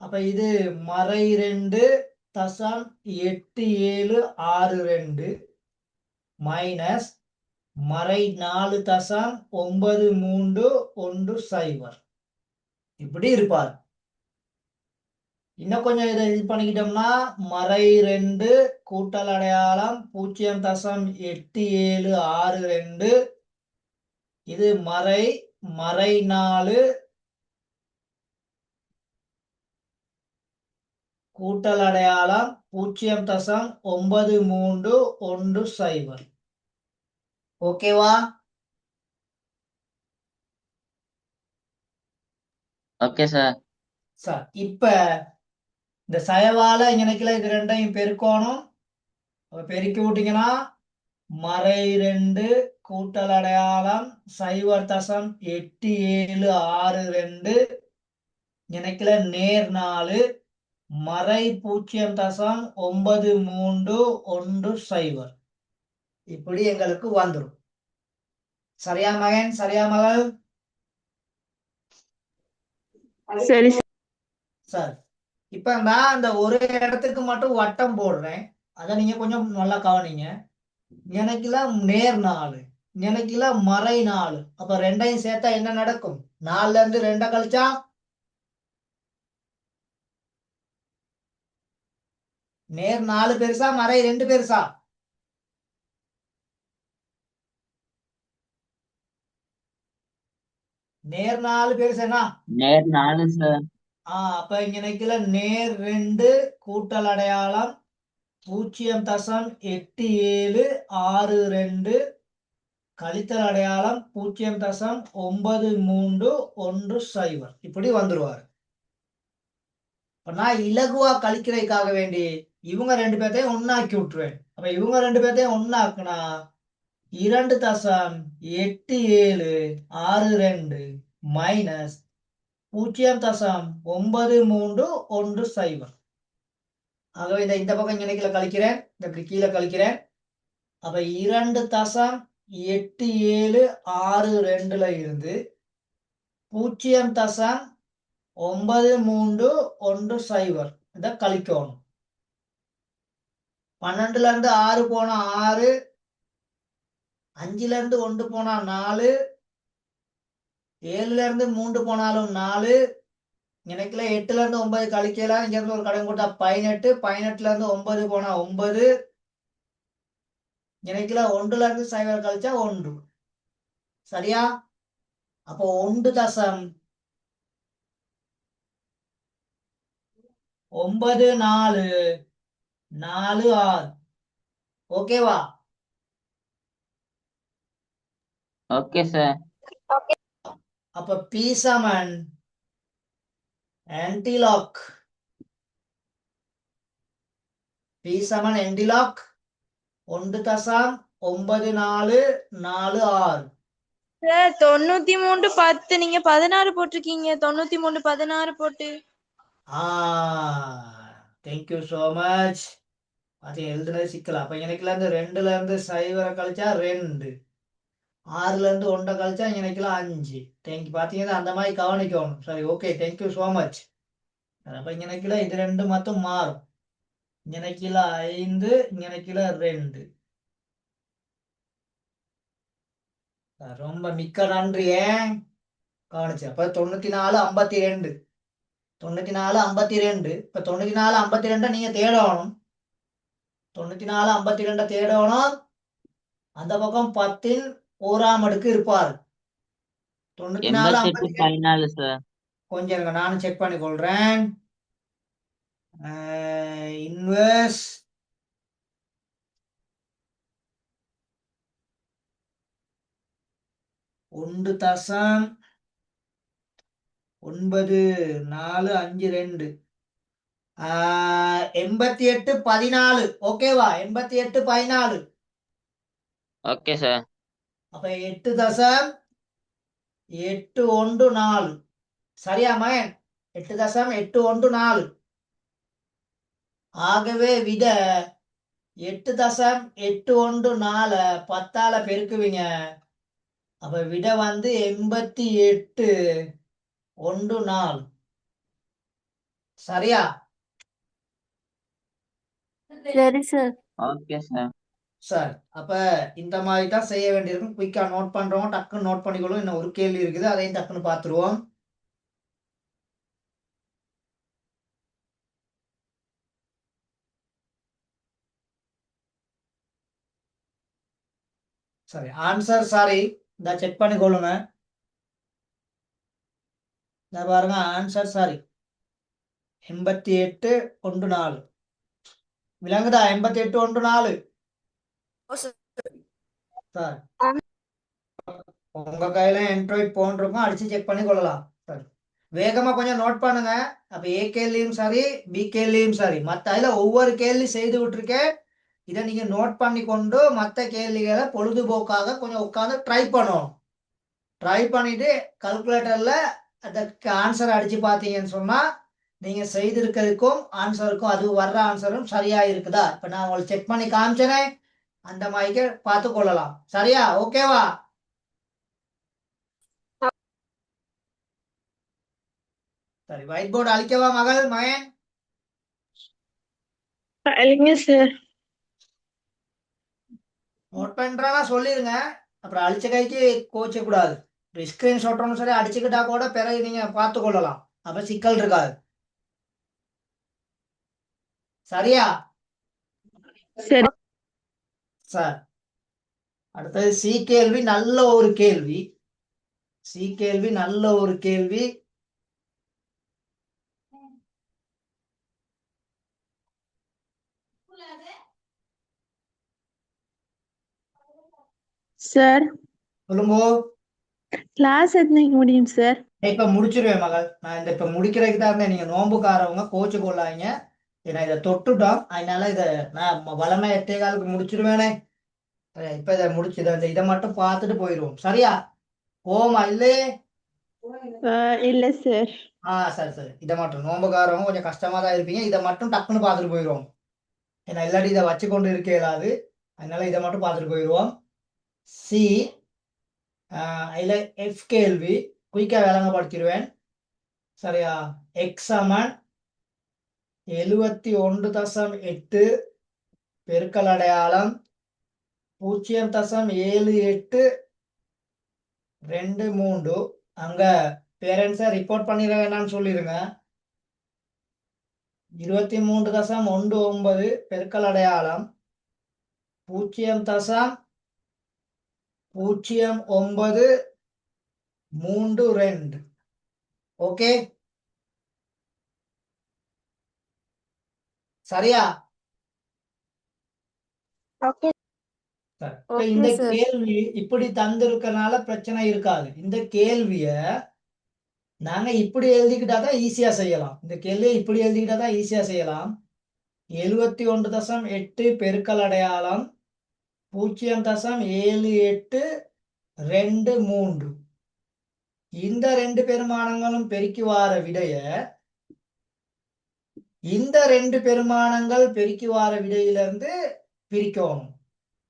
அப்ப இது மறை 2.8762 மைனஸ் மறை 4.9310 இப்படி இருப்பார். இன்னும் கொஞ்சம் இதை இது பண்ணிக்கிட்டோம்னா மறை 2 கூட்டல் அடையாளம் 0.8762 இது மறை 4 கூட்டல் அடையாளம் 0.9310. ஓகேவா? Okay sir. சார் இப்ப இந்த சயவால இங்கனைக்குல இது ரெண்டையும் பெருக்கணும். பெருக்கி விட்டீங்கன்னா மறை 2 கூட்டல் அடையாளம் 0.8762 இங்கனைக்குல நேர் 4 மறை 0.9310 இப்படி எங்களுக்கு வந்துடும். சரியா மகன்? சரியா மகள்? சரி சார் இப்ப நான் அந்த ஒரு இடத்துக்கு மட்டும் வட்டம் போடுறேன். அதை நீங்க கொஞ்சம் நல்லா கவனிங்க. எனக்குல நேர் 4 எனக்குல மறை 4. அப்ப ரெண்டையும் சேர்த்தா என்ன நடக்கும்? 4ல இருந்து 2 கழிச்சா நேர் 4 பெருசா மறை 2 பெருசா? நேர் 4 பெருசுனா நேர் 4 சார். அப்ப இங்க நேர் 2 கூட்டல் அடையாளம் 0.8762 கழித்தல் அடையாளம் 0.9310 இப்படி வந்துருவாரு. நான் இலகுவா கழிக்கிறதுக்காக வேண்டி இவங்க 2 பேர்த்தையும் ஒன்னாக்கி விட்டுருவேன். அப்ப இவங்க 2 பேர்த்தையும் ஒன்னாக்குனா 2.8762 மைனஸ் 0.9310. ஆகவே இதை இந்த பக்கம் இணைக்கல கழிக்கிறேன், இந்த கீழே கழிக்கிறேன். அப்ப 2.8762 இருந்து 0.9310 இதை கழிக்கணும். 12ல இருந்து 6 போனா 6, 5ல இருந்து 1 போனா 4, 7ல இருந்து 3 போனாலும் 4, எனக்குல 8ல இருந்து 9 கழிக்கலாம். இங்க இருந்து ஒரு கடன் போட்டா 18, 18ல இருந்து 9 போனா 9, எனக்குல 1ல இருந்து 0 கழிச்சா 1. சரியா? அப்போ 1.9446. ஓகேவா? Okay sir. அப்ப P சமன் ஆன்டிலாக். P சமன் ஆன்டிலாக் 1.9446. சார் 93 10 நீங்க 16 போட்டிருக்கீங்க. 93 16 போட்டு. Thank you so much. அது எழுதுனது சிக்கல. அப்ப எனக்குல இருந்து 2ல இருந்து 0 கழிச்சா 2, 6ல இருந்து 1 கழிச்சா எனக்குல 5. தேங்க்யூ. பாத்தீங்கன்னா அந்த மாதிரி கவனிக்கணும். சரி, ஓகே, தேங்க்யூ ஸோ மச். அப்ப எனக்குல இது 2 மட்டும் மாறும். எனக்குல 5, எனக்குல 2. ரொம்ப மிக்க நன்றி. ஏன் கவனிச்சு. அப்ப 94 52, 94 52. இப்ப 94 52 நீங்க தேடணும். 94 52 தேடணும். அந்த பக்கம் 10ன் 1ஆம் அடுக்கு இருப்பார். 94 88 14 சார். கொஞ்சம் இருங்க, நானும் செக் பண்ணி கொள்றேன். இன்வெர்ஸ் ஒன்று தசம் 9452 88 14. ஓகேவா? 88 14. Okay sir. அப்ப 8.814. சரியா மகன்? 8.814. ஆகவே விட 8.814 10ஆல பெருக்குவீங்க. அப்ப விட வந்து 88.14. சரியா? சரி சார். Okay sir. சார், அப்ப இந்த மாதிரி தான் செய்ய வேண்டியிருக்கும். குயிக்கா நோட் பண்றோம், டக்குன்னு நோட் பண்ணிக்கொள்ளும். இன்னும் ஒரு கேள்வி இருக்குது, அதையும் டக்குன்னு பார்த்துருவோம். சரி, ஆன்சர் சாரி, இந்த செக் பண்ணிக்கொள்ளுங்க. இந்த பாருங்க, ஆன்சர் சாரி 88.14. விளங்குதா? 88.14. சார், உங்க கையில ஆண்ட்ராய்ட் போன் இருக்கும், அடிச்சு செக் பண்ணி கொள்ளலாம். சரி, வேகமா கொஞ்சம் நோட் பண்ணுங்க. அப்ப ஏ கேள்வியும் சரி, பி கேள்வியும் சரி, மற்ற அதுல ஒவ்வொரு கேள்வி செய்து விட்டுருக்கேன். இதை நீங்க நோட் பண்ணி கொண்டு மற்ற கேள்விகளை பொழுதுபோக்காக கொஞ்சம் உட்காந்து ட்ரை பண்ணணும். ட்ரை பண்ணிட்டு கல்குலேட்டர்ல அதுக்கு ஆன்சர் அடிச்சு பார்த்தீங்கன்னு சொன்னா நீங்க செய்திருக்கிறதுக்கும் ஆன்சருக்கும் அது வர்ற ஆன்சரும் சரியா இருக்குதா? இப்ப நான் உங்களுக்கு செக் பண்ணி காமிச்சேனே, அந்த மாதிரி பார்த்து கொள்ளலாம். சரியா? ஓகேவா? சரி, ஒயிட் போர்டு அழிக்கவா மகள் மகன்? இல்லைங்க சார். நோட் பண்றானா சொல்லிருங்க. அப்புறம் அழிச்ச கைக்கு கோச்ச கூடாது. ஸ்கிரீன்ஷாட்டும் சரி அடிச்சுக்கிட்டா கூட பிறகு நீங்க பார்த்து கொள்ளலாம். அப்ப சிக்கல் இருக்காது. சரியா? சரி சார், அடுத்தது சி கேள்வி. நல்ல ஒரு கேள்வி. சி கேள்வி நல்ல ஒரு கேள்வி. சார். சொல்லுங்க. கிளாஸ் எத்தனைக்கு முடியும் சார்? இப்ப முடிச்சிருவேன் மகள். நான் இந்த இப்ப முடிக்கிறதுக்கு தான் இருந்தேன். நீங்க நோம்புக்காரவங்க கோச்சு கொள்ளாதீங்க. ஏன்னா இதை தொட்டுட்டோம், அதனால இதை நான் வளமை 8:15 முடிச்சிருவேனே. இப்ப இதை முடிச்சுது, இதை மட்டும் பார்த்துட்டு போயிடுவோம். சரியா? போமா இல்லே? இல்ல சார். சரி சரி, இதை மட்டும் நோம்புக்காரவங்க கொஞ்சம் கஷ்டமா தான் இருப்பீங்க. இதை மட்டும் டக்குன்னு பார்த்துட்டு போயிடுவோம். ஏன்னா இல்லாட்டி இதை வச்சு கொண்டு இருக்க இயலாது. அதனால இதை மட்டும் பார்த்துட்டு போயிடுவோம். சி இதுல எஃப் கேள்வி குயிக்கா விளங்கப்படுத்திடுவேன். சரியா? எக்ஸ் சமன் 71.8 பெருக்கல் அடையாளம் 0.7823. அங்க பேரண்ட்ஸை ரிப்போர்ட் பண்ணிட வேணாம்னு சொல்லிருங்க. 23.19 பெருக்கல் அடையாளம் 0.0932. ஓகே, சரியா? ஓகே. இப்ப இந்த கேள்வி இப்படி தந்திருக்கனால பிரச்சனை இருக்காது. இந்த கேள்விய நாங்க இப்படி எழுதிக்கிட்டாதான் ஈஸியா செய்யலாம். இந்த கேள்வியை இப்படி எழுதிக்கிட்டாதான் ஈஸியா செய்யலாம். 71.8 பெருக்கல் அடையாளம் 0.7823. இந்த ரெண்டு பெருமானங்களும் பெருக்கி வார விடைய இந்த ரெண்டு பெருமானங்கள் பெருக்கி வார விடையிலிருந்து பிரிக்கணும்.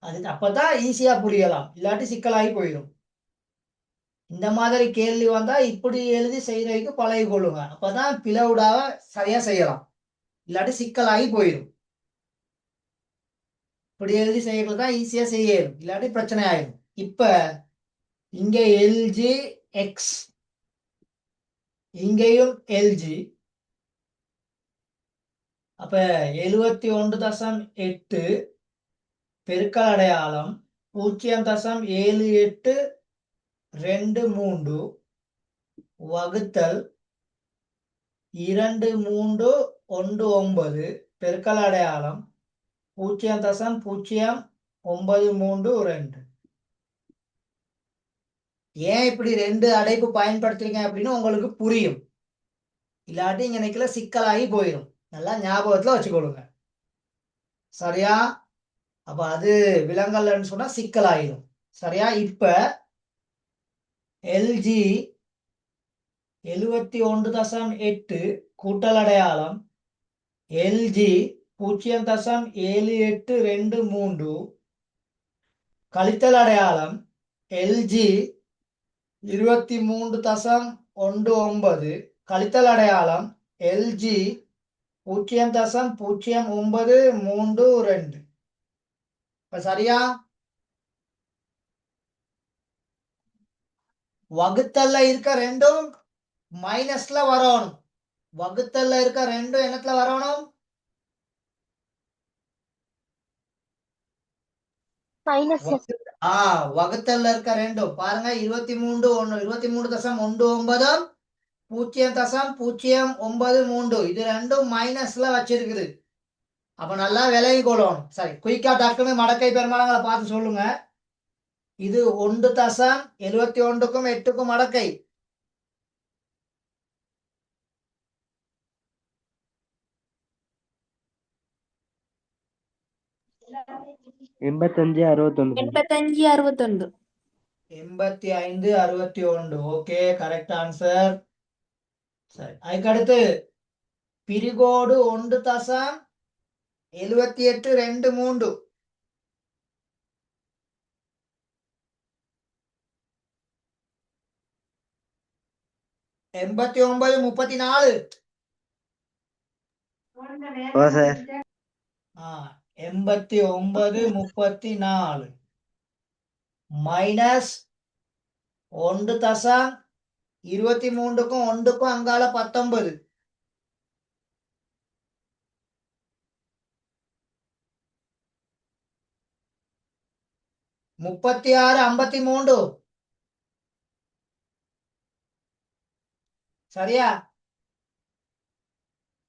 அது அப்பதான் ஈஸியா புரியலாம், இல்லாட்டி சிக்கலாகி போயிடும். இந்த மாதிரி கேள்வி வந்தா இப்படி எழுதி செய்யறதுக்கு பழகி கொள்ளுங்க. அப்பதான் பிளவுடாவ சரியா செய்யலாம், இல்லாட்டி சிக்கலாகி போயிடும். இப்படி எழுதி செய்யறது தான் ஈஸியா செய்யணும், இல்லாட்டி பிரச்சனை ஆயிடும். இப்ப இங்க எல்ஜி எக்ஸ், இங்கேயும் எல்ஜி. அப்ப 71.8 பெருக்கல் அடையாளம் 0.7823 வகுத்தல் 2319 பெருக்கல் அடையாளம் 0.0932. ஏன் இப்படி ரெண்டு அடைப்பு பயன்படுத்துறீங்க அப்படின்னு உங்களுக்கு புரியும், இல்லாட்டி இங்க நிக்கல சிக்கலாகி போயிடும். நல்லா ஞாபகத்துல வச்சுக்கொள்ளுங்க, சரியா? அப்ப அது விலங்கல்னு சொன்னா சிக்கலாயிடும், சரியா? இப்ப எல்ஜி 71.8 கூட்டல் அடையாளம் எல்ஜி 0.7823 கழித்தல் அடையாளம் எல்ஜி 23.19 கழித்தல் அடையாளம் எல்ஜி 0.0932. இப்ப சரியா? வகுத்தல்ல இருக்க ரெண்டும் மைனஸ்ல வரணும். வகுத்தல்ல இருக்க ரெண்டும் என்னத்துல வரணும்? வகுத்தல்ல இருக்க ரெண்டும் பாருங்க. 23.19 0.0933 இது ரெண்டும் மைனஸ்ல வச்சிருக்குது. அப்ப நல்லா விலகி கொள்ளணும். சரி, குயிக்கா டக்குன்னு மடக்கை பெருமானங்களை பார்த்து சொல்லுங்க. இது 1.71க்கும் 8க்கும் மடக்கை. எண்பத்தஞ்சு 61. 85 61. Okay, correct answer. சரி, அதுக்கடுத்து பிரிகோடு 1.7823 8934. 8934 மைனஸ் 1.23க்கும் 1க்கும் அங்கால 19. (3653) சரியா?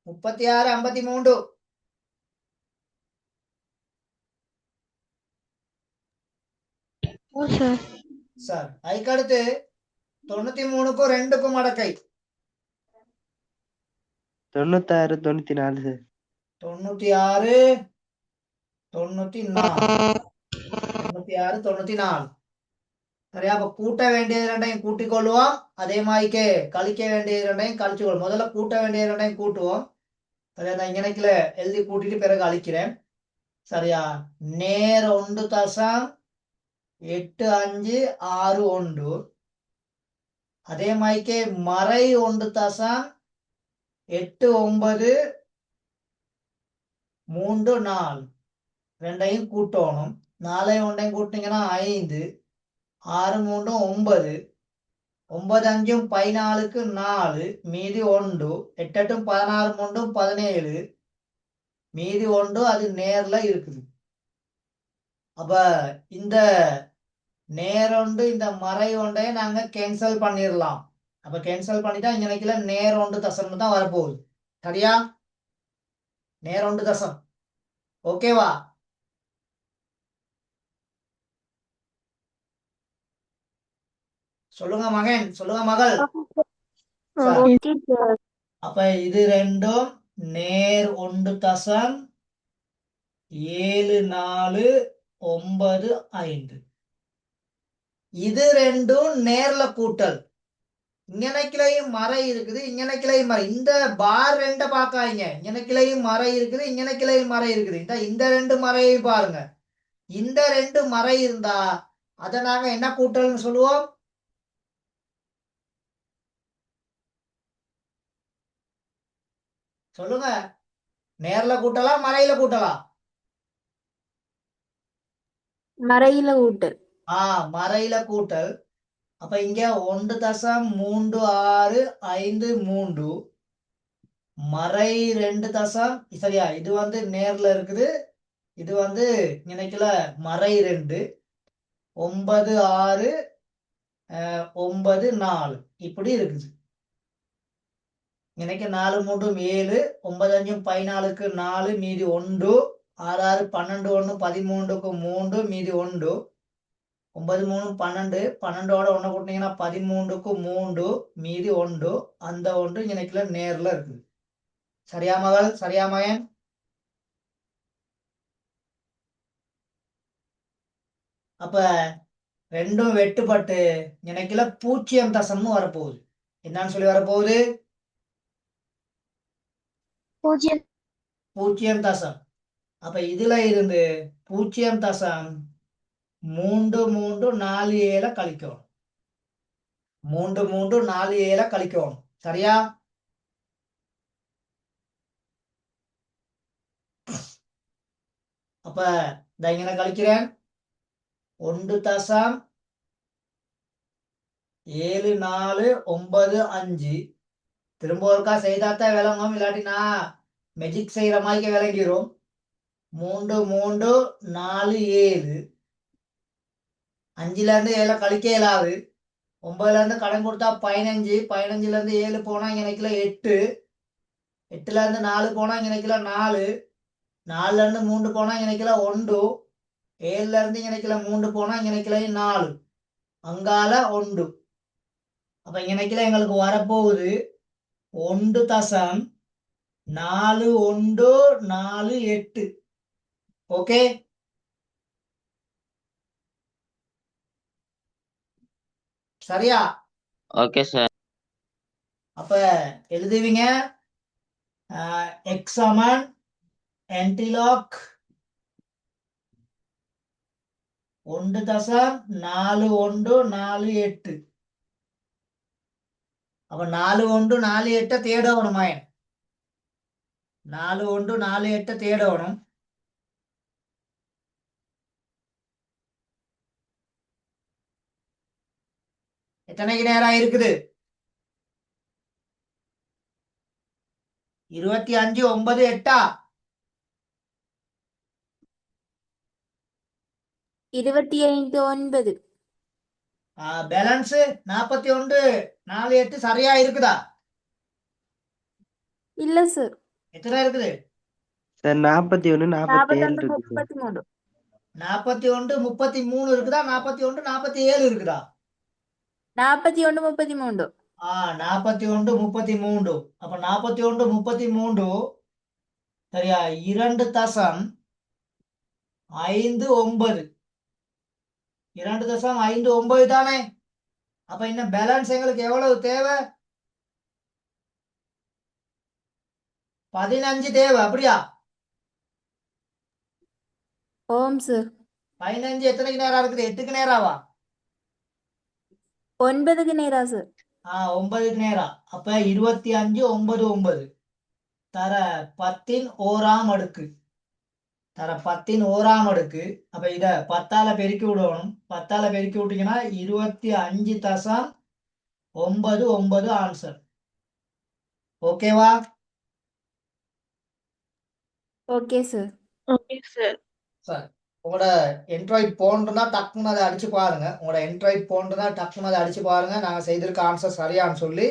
3653. சார், அதுக்கடுத்து 93க்கும் 2க்கும் மடக்கை 96 94 சார். 96 94. சரியா? அப்ப கூட்ட வேண்டியது ரெண்டையும் கூட்டிக் கொள்வோம், அதே மாதிரிக்கே கழிக்க வேண்டியது ரெண்டையும் கழிச்சுக்கொள்வோம். முதல்ல கூட்ட வேண்டியது ரெண்டையும் கூட்டுவோம். சரியா? நான் இங்கனைக்குல எழுதி கூட்டிட்டு பிறகு அழிக்கிறேன். சரியா? நேர் 1.8561 அதே மாதிரிக்கே மறை 1.89 3 4 ரெண்டையும் கூட்டணும். 4 ஒன்றையும் கூட்டினீங்கன்னா 5, 6 3 9, 9 5 14க்கு 4, மீதி 1, 8 8 16 3 17, மீதி 1 அது நேர்ல இருக்குது. அப்ப இந்த நேரொண்டு இந்த மறை ஒன்றையை நாங்க கேன்சல் பண்ணிடலாம். அப்ப கேன்சல் பண்ணிட்டா இங்க நினைக்கல நேரொண்டு தசம் தான் வரப்போகுது. சரியா? நேரொண்டு தசம். ஓகேவா? சொல்லுங்க மகன், சொல்லுங்க மகள். Sir, okay sir. அப்ப இது ரெண்டும் நேர் 1 தசம் 7 4 9 5. இது ரெண்டும் நேர்ல கூட்டல். இங்கனைக்கிலையும் மறை இருக்குது, இங்கனைக்கிலையும் மறை. இந்த பார் ரெண்ட பாக்காங்க. இங்கனைக்கிலையும் மறை இருக்குது, இங்கனைக்கிலையும் மறை இருக்குது. இந்த ரெண்டு மறையையும் பாருங்க. இந்த ரெண்டு மறை இருந்தா அதை நாங்க என்ன கூட்டல்னு சொல்லுவோம்? சொல்லுங்க. நேர்ல கூட்டலாம், மறையில கூட்டலாம்? மறையில கூட்டல். மறையில கூட்டல். அப்ப இங்க 1 தசம் 3 6 5 3, மறை 2 தசம், சரியா? இது வந்து நேர்ல இருக்குது, இது வந்து நினைக்கல மறை 2, 9 6 9 4 இப்படி இருக்குது. எனக்கு 4 3 7, 9 5 14க்கு 4, மீதி 1, 6 6 12 1 13க்கு 3, மீதி 1, 9 3 12, 12ஓட 1 கூட்டினீங்கன்னா 13க்கு 3, மீதி 1, அந்த 1 எனக்குல நேர்ல இருக்குது. சரியா மகள்? சரியா மகன்? அப்ப ரெண்டும் வெட்டுப்பட்டு எனக்குல 0 தசம்னு வரப்போகுது. என்னன்னு சொல்லி வரப்போகுது? 0 தசம். அப்ப இதுல இருந்து 0 தசம் 3 3 4 7 கழிக்கணும். 3 3 4 7 கழிக்கணும். சரியா? அப்ப இങ്ങനെ கழிக்கிறேன். 1 தசம் 7 4 9 5. திரும்ப ஒருக்கா செய்தாத்தான் விளங்கும், இல்லாட்டி நான் மெஜிக் செய்யற மாதிரி விளங்கிரும். 3 3 4 7. 5ல இருந்து 7 கழிக்க இயலாது. 9ல இருந்து கடன் கொடுத்தா 15, 15ல இருந்து 7 போனா எனக்குல 8, 8ல இருந்து 4 போனா எனக்குல 4, 4ல இருந்து 3 போனா எனக்குல 1, 7ல இருந்து எனக்குல 3 போனா எனக்குல 4, அங்கால 1. அப்ப எனக்குல எங்களுக்கு வரப்போகுது 1 தசம் 4 1 4 8. ஓகே? சரியா? Okay sir. அப்ப எழுதுவீங்க எக்ஸ் சமன் என்டிலாக் 1 தசம் 4 1 4 8. அப்ப 4 1 4 8 தேடணும் மயன். 4 1 4 8 தேடணும். எத்தனைக்கு நேரம் இருக்குது? 25 9 8. 25 9. பேலன்ஸ் 41 4 8 சரியா இருக்குதா? இல்ல சார். எத்தனை இருக்குது? சார் 41 47 41 இருக்கு சார். 33. 41 33 இருக்குதா? 41 47 இருக்குதா? 41 33. 41 33. அப்ப 41 33 சரியா? 2 தசம் 5 9. 2 தசம் 5 9 தானே? அப்ப இன்னும் பேலன்ஸ் எங்களுக்கு எவ்வளவு தேவை? 15 தேவை. அப்படியா? ஓம் சார். 15 எத்தனைக்கு நேரம் இருக்குது? 8க்கு நேராவா? 9க்கு நேரா சார். 9க்கு நேரம். அப்ப 25 9 9 தர 10ன் 1ஆம் அடுக்கு. தர 10ன் ஓராம் அடுக்கு. அப்ப இத 10ஆல பெருக்கி விடணும். 10ஆல பெருக்கி விட்டீங்கன்னா 25.99 ஆன்சர். ஓகேவா? Okay sir. Okay sir. Sir உங்களோட என்ட்ராய்ட் போன்றதா டக்குன்னு அதை அடிச்சு பாருங்க. உங்களோட என்ட்ராய்ட் போன்றதா டக்குன்னு அதை அடிச்சு பாருங்க. நாங்கள் செய்திருக்க ஆன்சர் சரியான்னு சொல்லி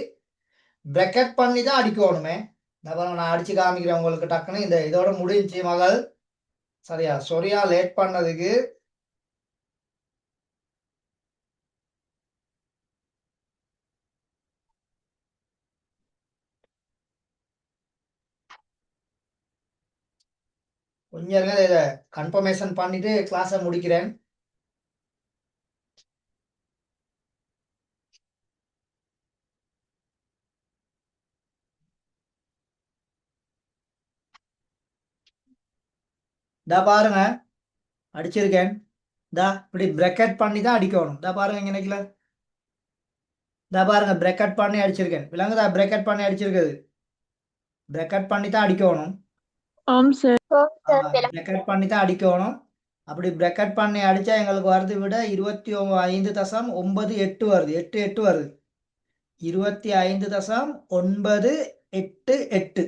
பிரக்கெட் பண்ணி தான் அடிக்கணுமே. நான் அடிச்சு காமிக்கிறேன் உங்களுக்கு டக்குன்னு. இந்த இதோட முடிஞ்சு மகள். சரியா? சொரியா லேட் பண்ணதுக்கு. கொஞ்சம் இருங்க, இதை கன்ஃபர்மேஷன் பண்ணிட்டு கிளாஸை முடிக்கிறேன். இதா பாருங்க, அடிச்சிருக்கேன். இதா இப்படி பிரக்கெட் பண்ணி தான் அடிக்கணும். இதா பாருங்க, இங்க நினைக்கல. இதா பாருங்க, பிரக்கெட் பண்ணி அடிச்சிருக்கேன். விலங்குதா? பிரக்கெட் பண்ணி அடிச்சிருக்குது. பிரக்கெட் பண்ணி தான் அடிக்கணும். ஆம் சார். பிரக்கெட் பண்ணி தான் அடிக்கணும். அப்படி பிரக்கெட் பண்ணி அடிச்சா எங்களுக்கு வருது விட 25.98 வருது. 8 வருது. 25.988.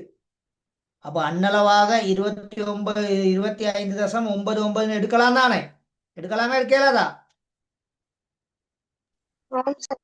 அப்ப அன்னளவாக 25.99 எடுக்கலாம் தானே? எடுக்கலாமே, இருக்கலாதா? ஆம் சார்.